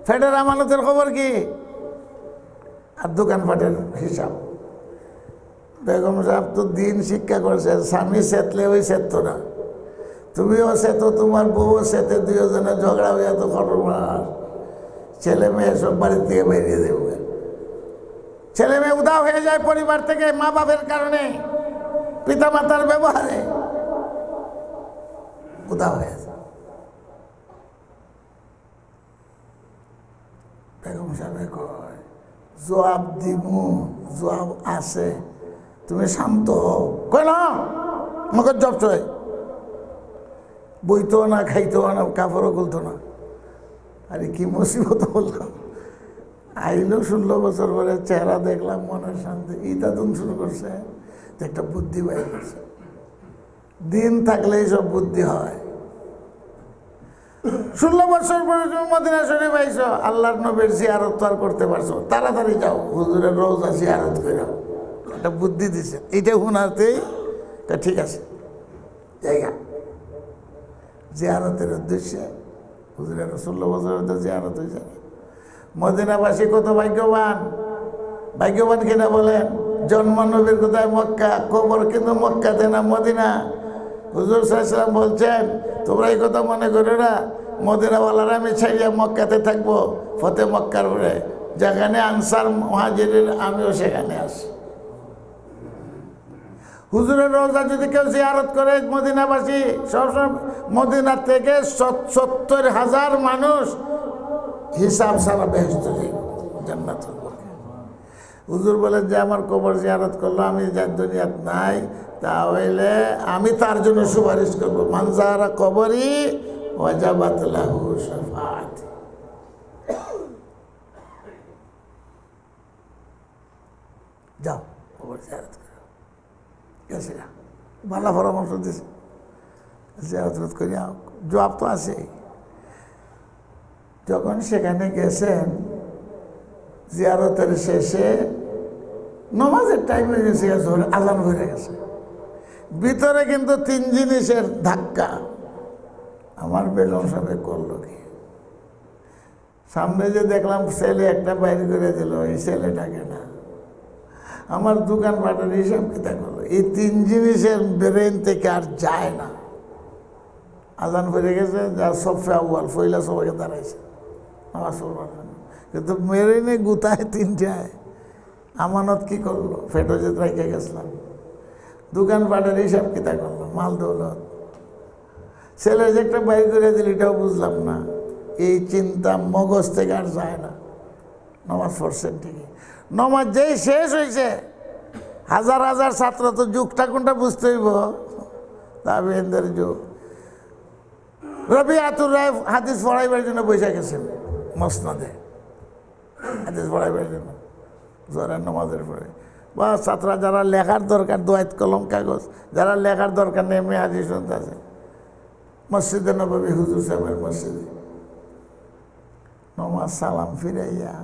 ফেটের আমানতের খবর কি? আর দোকানপাটের হিসাব। বেগম সাহেব তো দিন শিক্ষা করছে, স্বামী সেতলে ওই সেত না, তুমিও সেতো তোমার বউও সেতে, দুজনে ঝগড়া হইয়া তো খটরমার। ছেলে মেয়ে সব বাড়ির থেকে বেরিয়ে দেবে, ছেলে মেয়ে উদাও হয়ে যায় পরিবার থেকে, মা বাপের কারণে, পিতা মাতার ব্যবহারে উদাও হয়ে যায়। বেগম সাহেব কয় জবাব দিমু, জবাব আছে, তুমি শান্ত হও। কয় না আমাকে জব চাই, বইতো না, খাইতো না, কাপড়ও খুলতো না। আরে কি মুসিবত বললাম। আইলো 16 বছর পরে, চেহারা দেখলাম, মনের শান্তি। ইতাদুন শুরু করছে, একটা বুদ্ধি বাইর করছে। দিন থাকলেই সব বুদ্ধি হয়। 16 বছর পরে তুমি মদিনা শরীফ আইছো, আল্লাহর নবীর জিয়ারত তো আর করতে পারছো, তাড়াতাড়ি যাও হুজুরের রওজা জিয়ারত করে যাও। একটা বুদ্ধি দিছে, এইটা শোনাতেই ঠিক আছে জায়গা জিয়ারতের উদ্দেশ্যে। হুজুরের 16 বছরের তো জিয়ারত হয়েছে। মদিনাবাসী কত ভাগ্যবান, ভাগ্যবান কিনা বলেন? জন্ম নবীর কোথায়? মক্কা, কবর কিন্তু মক্কাতে না, মদিনা। হুজুর সাল্লাল্লাহু আলাইহি ওয়াসাল্লাম বলছেন, তোমরা এই কথা মনে করো না মদিনাওয়ালারা আমি ছাড়িয়া মক্কাতে থাকবো, ফতে মক্কার পরে যেখানে আনসার মুহাজিরের আমিও সেখানে আসি। হুজুরের রওজা যদি কেউ জিয়ারত করে মদিনাবাসী, সবসময় মদিনা থেকে 70,000 মানুষ হিসাব সারা বেহেশত জান্নাত। হুজুর বলেন যে আমার কবর জিয়ারত করলো, আমি যার দুনিয়াত নাই, তাহলে আমি তার জন্য সুপারিশ করবো। মানজারা কবরি ওয়াজাবাত লাহু শাফাআতি। যাও কবর জিয়ারত করো, গেছে ভালো পরামর্শ দিছে, জিয়ারত করিয়া জবাব তো আছে। যখন সেখানে গেছেন, জিয়ারতের শেষে নমাজের টাইম হয়ে গেছে, আজান হয়ে গেছে। ভিতরে কিন্তু 3 জিনিসের ধাক্কা। আমার বেগম সাহেব করলো কি, সামনে যে দেখলাম ছেলে একটা বাইরে করে দিল, এই ছেলেটাকে না, আমার দোকানপাটের হিসাব কিতা করলো। এই 3 জিনিসের ব্রেন থেকে আর যায় না। আজান হয়ে গেছে, যা সফে আউয়াল ফইলা সবাইকে দাঁড়াইছে আমার সবার জন্য, কিন্তু মেরে নেই গুতায় 3টায়। আমানত কি করলো? ফেটো যে রেখে গেছিলাম, দোকানপাটের হিসাব কিতা করলো, মাল দৌলত। ছেলে যে একটা বাইর করে দিল, এটাও বুঝলাম না। এই চিন্তা মগজ থেকে আর যায় না। নমাজ পড়ছেন ঠিকই, নমাজ যেই শেষ হয়েছে, হাজার হাজার ছাত্র তো যুগটা কোনটা বুঝতে হইব, তাবেঈনদের যুগ। রবিআতুর রায় হাদিস পড়াইবার জন্য বসে গেছেন মসনদে, হাদিস পড়াইবার জন্য জোহরের নামাজের পরে। বা ছাত্ররা যারা লেখার দরকার, দোয়াত কলম কাগজ, যারা লেখার দরকার নেই, এমনি হাদিস শুনতে আছে মসজিদে নববী, হুজুর সাহেবের মসজিদে নমাজ সালাম ফিরাইয়া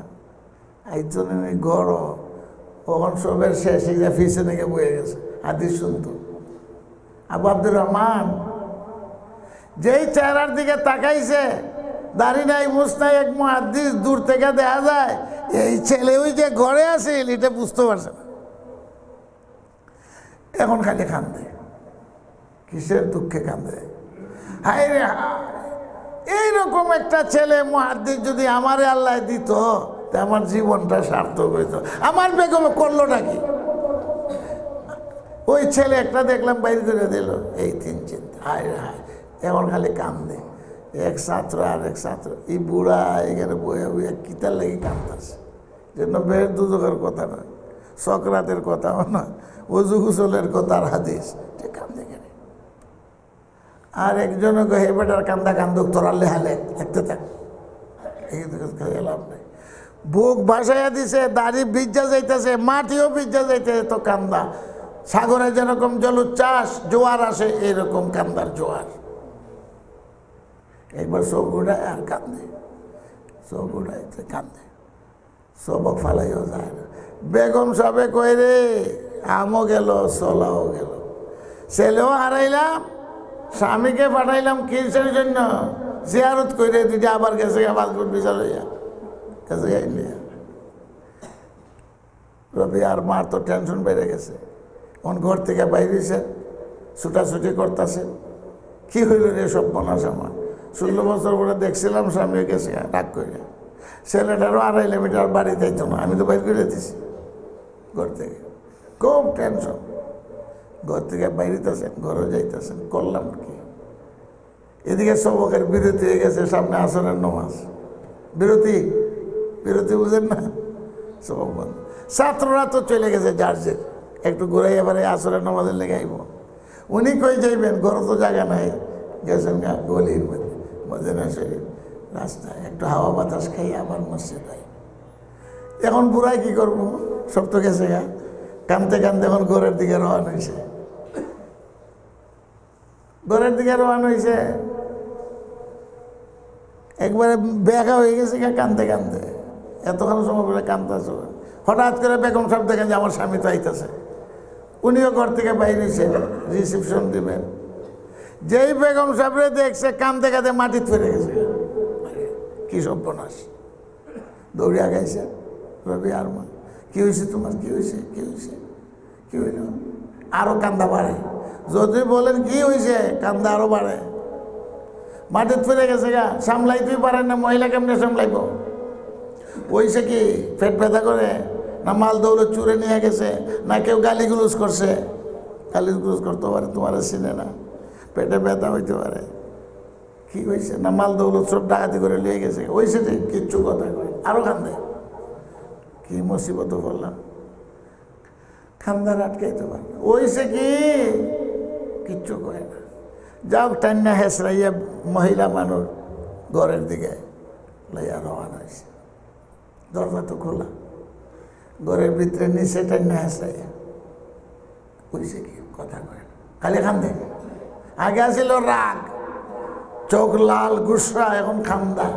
একজনের গড় ওখান সবের শেষ যা পিছনে গিয়ে বয়ে গেছে হাদিস শুনতো। আবু আব্দুর রহমান যেই চেহারার দিকে তাকাইছে, দাড়ি নাই মুছ নাই, এক মুহাদ্দিস দূর থেকে দেখা যায় এই ছেলে ওই যে ঘরে আছে এটা বুঝতে পারছে না। এখন খালি কান্দে, কিসের দুঃখে কান্দে, হায় রে এইরকম একটা ছেলে মুহাদ্দিস যদি আমারে আল্লাহ দিত তা আমার জীবনটা সার্থক হইত। আমার বেগম করলোটা কি? ওই ছেলে একটা দেখলাম বাইর করে দিল, এই তিন চিন্তা, হায় হায়। এখন খালি কান্দে, এক ছাত্র আর এক ছাত্র, এই বুড়া এখানে বয়ে বইয়া কিতার লেগে কান্দতেছে। যেন বের দুজকের কথা নয়, সকরাতের কথাও নয়, ওযু গোসলের কথার হাদিস, যে কান্দে কেন? আর একজনে হে বেটার কান্দা কান্দুক, তোরা লেহালে দেখতে থাক, লাভ নেই। বুক বাসাইয়া দিছে, দাড়ি ভিজা যাইতেছে, মাটিও ভিজা যাইতেছে, তো কান্দা। সাগরে যেরকম জলোচ্ছ্বাস জোয়ার আসে, এইরকম কান্দার জোয়ার। একবার চোখ উড়ায় আর কান্দে, চোখ উড়াইতে কান্দে, সবক ফালাইও যায় না। বেগম সবে কই রে, আমও গেল চলাও গেল, ছেলেও হারাইলাম, স্বামীকে পাঠাইলাম কিসের জন্য? জিয়ারত করে দিদি আবার গেছে পাসপোর্ট ভিসা লইয়া গেছে ইন্ডিয়া। রবি আর মার তো টেনশন বেড়ে গেছে, কোন ঘর থেকে বাইরেছে, ছুটাছুটি করতেছে, কি হইল রে সব বনাস আমার। 16 বছর পরে দেখছিলাম স্বামী গেছে রাগ করে, ছেলেটারও 2.5 মিটার বাড়ি যাইতো না, আমি তো বাইর করে দিছি ঘর থেকে। খুব টেনশন, ঘর থেকে বাইরেতেছেন, ঘরে যাইতেছেন, করলাম কি? এদিকে সবকের বিরতি হয়ে গেছে, সামনে আসরের নামাজ, বিরতি বিরতি বুঝেন না, সবক বন্ধ। ছাত্ররা তো চলে গেছে জার্জের, একটু ঘুরাই এবারে আসরের নামাজের লেগে আইব। উনি কই যাইবেন, ঘরে তো জায়গা নাই, গেছেন গলির মধ্যে, মদিনা শরীফ রাস্তায় একটু হাওয়া বাতাস খাই আবার মসজিদ হয়। এখন বুড়াই কি করবো, সব তো গেছে গা, কানতে কানতে এখন ঘরের দিকে রওনা হয়েছে, ঘরের দিকে রওনা হয়েছে, একবারে ব্যাঘা হয়ে গেছে গা কানতে কানতে, এতক্ষণ সময় করে কানতেছে। হঠাৎ করে বেগম সাহেব দেখেন যে আমার স্বামী তো আইতেছে, উনিও ঘর থেকে বাইরে রিসিপশন দিবেন। যেই বেগম সাহেবরে দেখছে কান্দে কাঁদে মাটি ফেলে গেছে, কি সর্বনাশ, দৌড়িয়া গাইছে। রবি আর মা, কি হয়েছে তোমার, কি হয়েছে, কি হয়েছে, কি হইল? আরো কান্দা বাড়ে, যদি বলেন কি হয়েছে কান্দা আরো বাড়ে। মাটির ফেলে গেছে গা, সামলাইতেই পারেন না, মহিলা কেমনে সামলাইব? ওইসে কি পেট ব্যথা করে, না মাল দৌলত চুরে নিয়ে গেছে, না কেউ গালিগুলোজ করছে? গালিগুলোজ করতে পারে, তোমার চিনে না, পেটে ব্যথা হইতে পারে। কি হয়েছে? না মাল দৌলত সব ডাকাতি করে লিয়ে গেছে, ওইসে কিচ্ছু কথা কয়, আরো কান্দে। কি মুসিবত বললাম, খান্দার আটকাইতে পারে না, ওইসে কি কিচ্ছু কয় না। যাও টান্না হেসরাইয়া মহিলা মানুষ ঘরের দিকে লইয়া রওনা হয়েছে। দরজা তো খোলা, ঘরের ভিতরে নিচে টান্না হেসরাইয়া, ওইসে কি কথা কয় না, খালি খান্দে। আগে আসিল রাগ, চোখ লাল গুসরা, এখন খান্দা,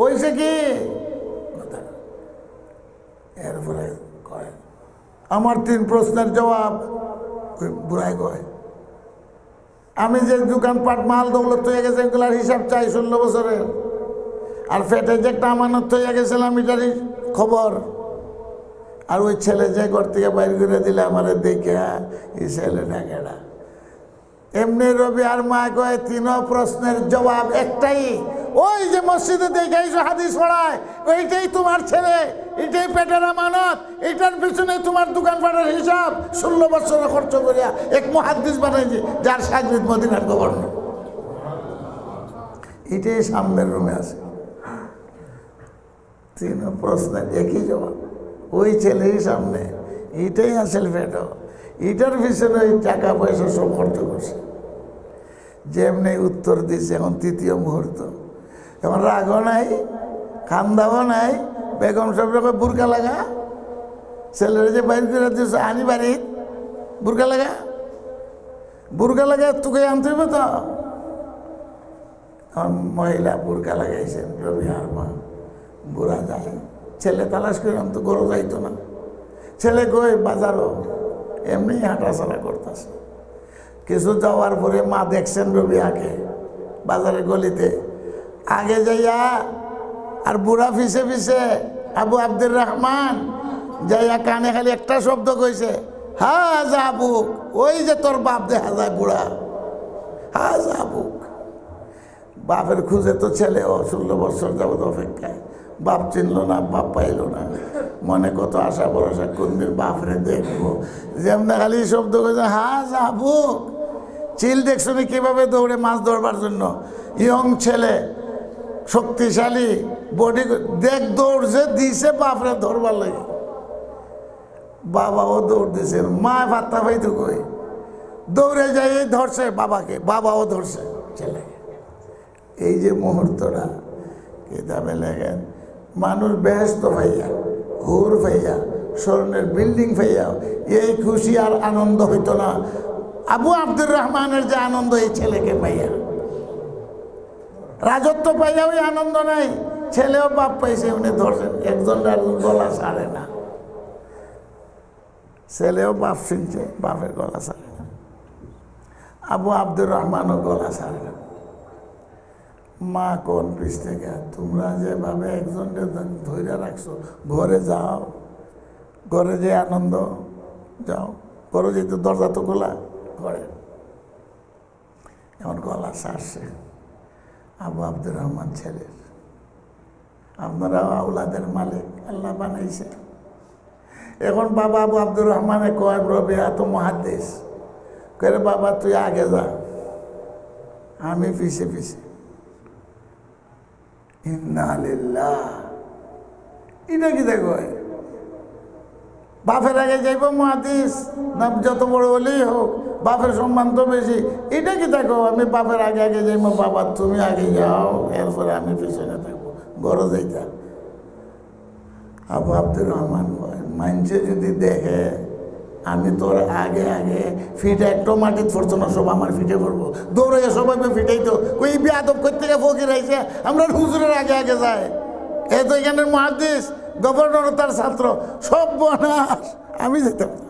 ওইসে কি কথা। এরপরে কয় আমার 3 প্রশ্নের জবাব। বুড়াই কয় আমি যে দোকানপাট মাল দৌলত হয়ে গেছে এগুলার হিসাব চাই 16 বছরের, আর ফেটে যে একটা আমানত হয়ে গেছিলাম এটারই খবর। আর ওই ছেলে যে ঘর থেকে বাইর করে দিলে আমার দেখে এই ছেলেটা কেডা? এমনি রবি আর মা কয় 3 প্রশ্নের জবাব একটাই, ওই যে মসজিদে দেখাইছো হাদিস পড়ায়, ওইটাই তোমার ছেলে, এটাই পেটের আমানত, এটার পিছনে তোমার দোকানপাটের হিসাব 16 বছরে খরচ করিয়া এক মুহাদ্দিস বানাইছে, যার শাগরিদ মদিনার গভর্নর। এটাই সামনের রুমে আছে, 3 প্রশ্নের একই জবাব, ওই ছেলেই সামনে, এটাই আসল পেটো, এটার পিছনে ওই টাকা পয়সা সব খরচ করছে। যেমনি উত্তর দিচ্ছে, এখন 3য় মুহূর্ত, এখন রাগও নাই, খান্দাও নাই। বেগম সাহেব বুরকা লাগা, ছেলেরা যে বাইর করে দিচ্ছে আনি বাড়ি, বুরকা লাগা, বুরকা লাগা তোকে আনতে হবে তো। এখন মহিলা বুরকা লাগাইছেন, রবি আর মা বুড়া যায়, ছেলে তালাশ করে তো গরু যাইতো না, ছেলে কই বাজারও এমনি হাঁটাচলা করতেছে। কিছু যাওয়ার পরে মা দেখছেন রবিয়াকে বাজারে গলিতে আগে যাইয়া, আর বুড়া পিছে পিছে আবু আব্দুর রহমান যাইয়া কানে খালি একটা শব্দ কইছে, হা যাবুক, ওই যে তোর বাপ দেখা যায় বুড়া, হা যাবুক। বাপের খুঁজে তো ছেলে 16 বছর যাবত অপেক্ষায়, বাপ চিনল না, বাপ পাইল না, মনে কত আশা ভরসা, কোনদিন বাপরে দেখবো। যেমন খালি শব্দ কইছে হা যাবুক। চিল দেখছো নি কিভাবে দৌড়ে মাছ ধরবার জন্য, ইয়ং ছেলে শক্তিশালী বডি, দেখ দৌড়ছে দিছে বাপরে ধরবার লাগে, বাবাও দৌড় দিছে, মা ভাত্তা পাইতো কই, দৌড়ে যাই ধরছে বাবাকে, বাবাও ধরছে ছেলেকে। এই যে মুহূর্তটা কিতাবে লেখেন, মানুষ বেহেশত পাইয়া, হুর পাইয়া, স্বর্ণের বিল্ডিং পাইয়া এই খুশি আর আনন্দ হইতো না আবু আব্দুর রহমানের যে আনন্দ এই ছেলেকে পাইয়া। রাজত্ব পাইয়া ওই আনন্দ নাই, ছেলেও বাপ পাইছে, উনি ধরছেন, একজন গলা ছাড়ে না, ছেলেও বাপ শুনছে, বাপের গলা ছাড়ে না, আবু আব্দুর রহমানও গলা ছাড়ে না। মা কোন পিস থেকে, তোমরা যেভাবে একজনকে ধরে রাখছো, ঘরে যাও, ঘরে যে আনন্দ, যাও ঘরে যেহেতু দরজা তো খোলা, ঘরে এমন গলা ছাড়ছে আবু আব্দুর রহমান ছেলের। আপনারাও আওলাদের মালিক, আল্লাহ বানাইছে। এখন বাবা আবু আব্দুর রহমানে কয়, রবিয়া তো মুহাদ্দিস, কয়ে বাবা তুই আগে যা, আমি পিছে পিছে। ইন্না লিল্লাহ, এটা কি দেখো, বাপের আগে যাইব মুহাদ্দিস, না যত বড় হলেই হোক বাপের সম্মান তো বেশি, এটা কি দেখো আমি বাপের আগে আগে যাইব, বাবা তুমি আগে যাও, এরপরে আমি পিছনে থাকবো, গড় যাইতা। আবু আব্দুর রহমান কয়, মানুষে যদি দেখে আমি তোর আগে আগে ফিটে একটু মাটি পড়তো না, সব আমার ফিটে পড়বো, দৌড়ে সবাই ফিটাইতো, ওই বেয়াদব করতে গিয়ে ফকির আইছে, আমরা হুজুরের আগে আগে যাই, এ তো এখানের মুহাদ্দিস, গভর্নর তার ছাত্র, সব বনাস, আমি যেতাম না।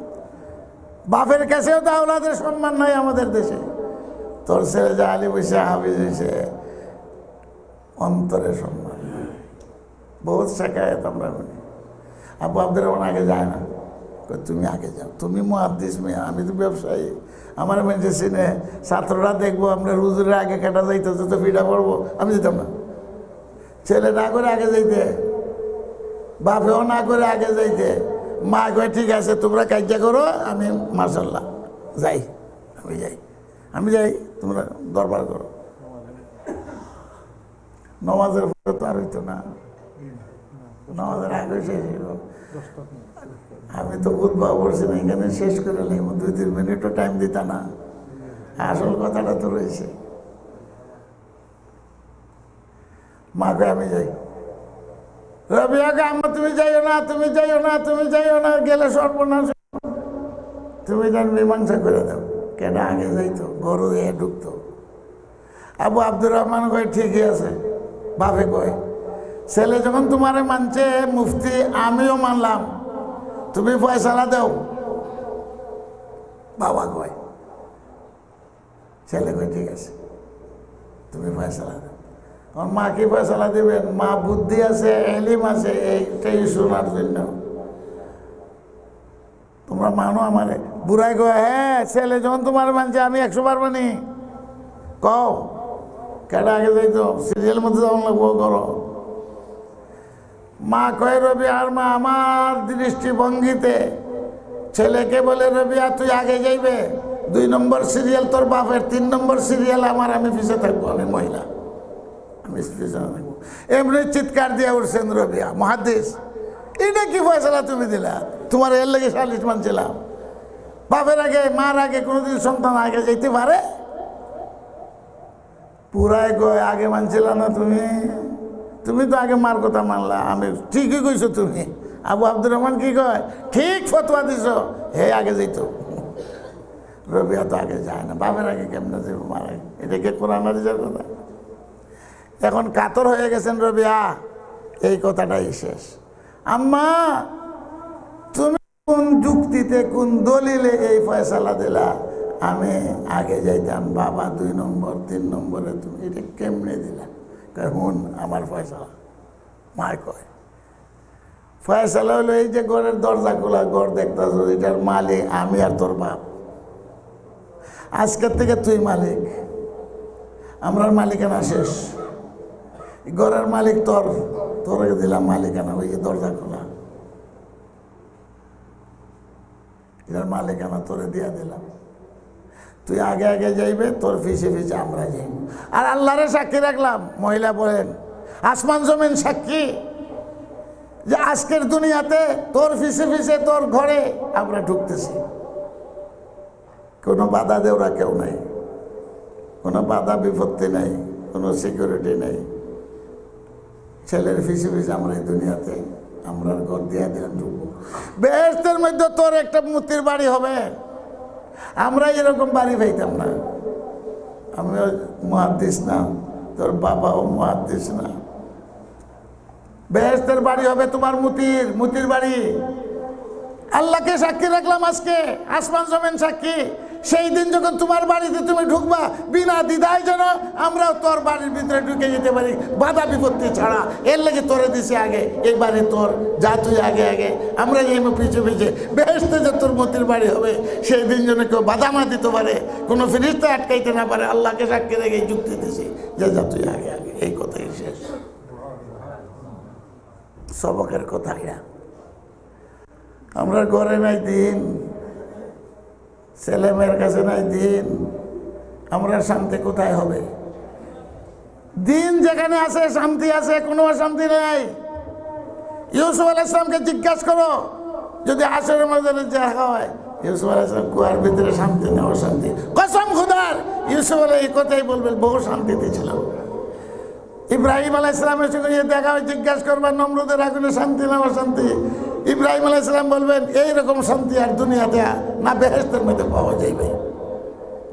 বাপের কাছেও তো আওলাদের সম্মান নাই আমাদের দেশে। তোর ছেলে যে আলী বসে হাফিজ হয়েছে, অন্তরে সম্মান, বহুত শেখায়ত আমরা বলি। আবু আব্দুর রহমান আগে যায় না, তুমি আগে যাও, তুমি মুহাদ্দিস মেয়ে, আমি তো ব্যবসায়ী, আমার মেয়ে চিনে, ছাত্ররা দেখবো আমরা হুজুরের আগে কাটা যাইতে তো ফিটা পড়বো, আমি যেতাম না। ছেলে না করে আগে যাইতে, বাপেও না করে আগে যাইতে, মা কয় ঠিক আছে তোমরা কাজটা করো, আমি মাশাল্লাহ যাই, আমি যাই, তোমরা দরবার করো। নমাজের পরে তো আর হইতো না, নমাজের আগে শেষ হইব। আমি তো খুতবা পড়ছি না, এখানে শেষ করে নিব, 2-3 মিনিটও টাইম দিতা না, আসল কথাটা তো রয়েছে। মা কয় আমি যাই, রবিয়াকে আম্মা তুমি যাইও না, তুমি যাইও না, তুমি যাইও না, গেলে সর্বনাশ, তুমি যেন মীমাংসা করে দাও। কেন আগে যাইতো, গরু এ ঢুকতো। আবু আব্দুর রহমান কয় ঠিকই আছে, বাপে কয় ছেলে যখন তোমারে মানছে মুফতি, আমিও মানলাম, তুমি ফয়সালা দাও। বাবা কয়, ছেলে কয় ঠিক আছে তুমি ফয়সালা দাও। আমার মা কি ফয়সালা দেবেন, মা বুদ্ধি আছে, এলিম আছে, এইটাই শোনার জন্য। তোমরা মানো আমারে। বুড়াই কয়, হ্যাঁ ছেলে যখন তোমার মানছে আমি 100 বার মানি, কও কেডা আগে যাইতো, সিরিয়াল মধ্যে যখন লাগবো করো। মা কয়, রবিয়ার মা আমার দৃষ্টিভঙ্গিতে ছেলেকে বলে, রবিয়া তুই আগে যাইবে, 2 নম্বর সিরিয়াল তোর বাপের, 3 নম্বর সিরিয়াল আমার, আমি পিছে থাকবো, আমি মহিলা, আমি পিছনে থাকবো। এমনি চিৎকার দিয়ে উঠছেন রবিয়া, মুহাদ্দিস এটা কি ফয়সালা তুমি দিলা, তোমার এর লেগে 40 মানছিলাম, বাপের আগে মার আগে কোনোদিন সন্তান আগে যাইতে পারে? পুরাই কয়, আগে মানছিলা না তুমি, তুমি তো আগে মার কথা মানলা, আমি ঠিকই কইছো তুমি। আবু আব্দুর রহমান কি কয়, ঠিক ফতোয়া দিছ, হে আগে যাইতো। রবিয়া তো আগে যায় না, বাপের আগে কেমনে যাবো, মার আগে, এটা কি কোরআন হাদিসের কথা? এখন কাতর হয়ে গেছেন রবিয়া, এই কথাটাই শেষ। আম্মা তুমি কোন যুক্তিতে কোন দলিলে এই ফয়সালা দিলা? আমি আগে যাইতাম, বাবা 2 নম্বর 3 নম্বরে, তুমি এটা কেমনে দিলা? হুন আমার ফয়সালা। মায় কয় ফয়সালা হলো এই যে ঘরের দরজা খোলা, ঘর দেখতেছ, এটার মালিক আমি আর তোর বাপ। আজকের থেকে তুই মালিক, আমরার মালিকানা শেষ। ঘরের মালিক তোর, তোরে দিলাম মালিকানা, ওই যে দরজা খোলা, এটার মালিকানা তোরে দিয়া দিলাম। তুই আগে আগে যাইবে, তোর ফিসে ফিসে আমরা যাইব। আর আল্লাহরে সাক্ষী রাখলাম, মহিলা বলেন, আসমান জমিন সাক্ষী যে আজকের দুনিয়াতে তোর ফিসে ফিসে তোর ঘরে আমরা ঢুকতেছি। কোনো বাধা দেওয়া কেউ নাই, কোনো বাধা বিপত্তি নাই, কোনো সিকিউরিটি নেই। ছেলের ফিসে ফিসে আমরা এই দুনিয়াতে আমরা ঘর দিয়া দিলাম ঢুকবো। বেহেশতের মধ্যে তোর একটা মূর্তির বাড়ি হবে। আমরা এরকম বাড়ি পাইতাম না। আমিও মুহাদ্দিস না, তোর বাবাও মুহাদ্দিস না। বেহেশতের বাড়ি হবে তোমার মুতির বাড়ি। আল্লাহকে সাক্ষী রাখলাম আজকে, আসমান জমিন সাক্ষী। সেই দিন যখন তোমার বাড়িতে তুমি ঢুকবা, বিনা দ্বিধায় যেন আমরাও তোর বাড়ির ভিতরে ঢুকে যেতে পারি, বাধা বিপত্তি ছাড়া। এর লেগে তোরে দিছি আগে, এই বাড়ি তোর, যা তুই আগে আগে, আমরা যাইব পিছু পিছে। বেহেশতে যে তোর মতির বাড়ি হবে, সেই দিন যেন কেউ বাধা না দিতে পারে, কোনো ফিরিস্তা আটকাইতে না পারে। আল্লাহকে সাক্ষী রেখে যুক্তি দিছি যে যা তুই আগে আগে। এই কথাই শেষ। সবকের কথা। আমরা ঘরে নাই দিন, ছেলে মেয়ের কাছে নাই দিন, আমরা শান্তি কোথায় হবে? দিন যেখানে আছে শান্তি আছে, কোনো অশান্তি নাই। ইউসুফ আলাইহিস সালামকে জিজ্ঞাসা করো, যদি হাসরের ময়দানে দেখা হয়, ইউসুফ আলাইহিস সালাম কুয়ার ভিতরে শান্তি না অশান্তি? কসম খুদার, ইউসুফ আলাইহিস এই কথাই বলবেন, বহু শান্তিতে ছিলাম। ইব্রাহিম আলাইহিস সালামের সঙ্গে দেখা হয়, জিজ্ঞাসা করবেন নমরুদের আগুনে শান্তি না অশান্তি? ইব্রাহিম আলাইহিস সালাম বলবেন এইরকম শান্তি আর দুনিয়াতে না বেহেশতের মধ্যে পাওয়া যাবে।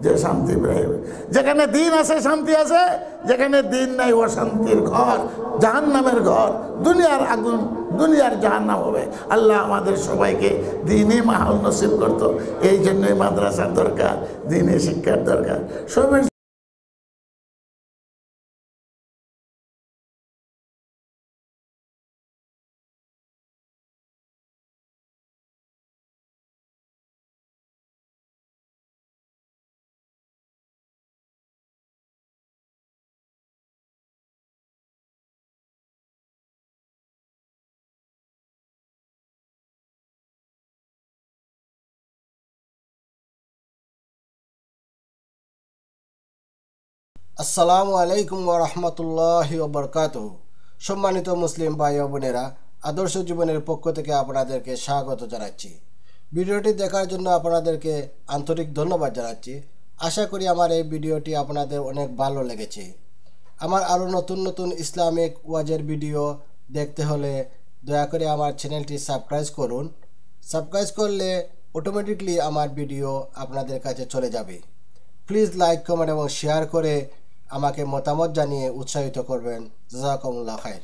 যে শান্তি ইব্রাহিম, যেখানে দিন আছে শান্তি আছে, যেখানে দিন নাই অশান্তির ঘর, জাহান্নামের ঘর, দুনিয়ার আগুন, দুনিয়ার জাহান্নাম হবে। আল্লাহ আমাদের সবাইকে দিনই মাহল নসিব করতো। এই জন্যই মাদ্রাসার দরকার, দিনই শিক্ষার দরকার। সবের আসসালামু আলাইকুম ওয়া রাহমাতুল্লাহি ওয়া বারাকাতুহু। সম্মানিত মুসলিম ভাই ও বোনেরা, আদর্শ জীবনের পক্ষ থেকে আপনাদেরকে স্বাগত জানাচ্ছি। ভিডিওটি দেখার জন্য আপনাদেরকে আন্তরিক ধন্যবাদ জানাচ্ছি। আশা করি আমার এই ভিডিওটি আপনাদের অনেক ভালো লেগেছে। আমার আরও নতুন নতুন ইসলামিক ওয়াজের ভিডিও দেখতে হলে দয়া করে আমার চ্যানেলটি সাবস্ক্রাইব করুন। সাবস্ক্রাইব করলে অটোমেটিকলি আমার ভিডিও আপনাদের কাছে চলে যাবে। প্লিজ লাইক, কমেন্ট এবং শেয়ার করে আমাকে মতামত জানিয়ে উৎসাহিত করবেন। জাযাকুমুল্লাহ খাইর।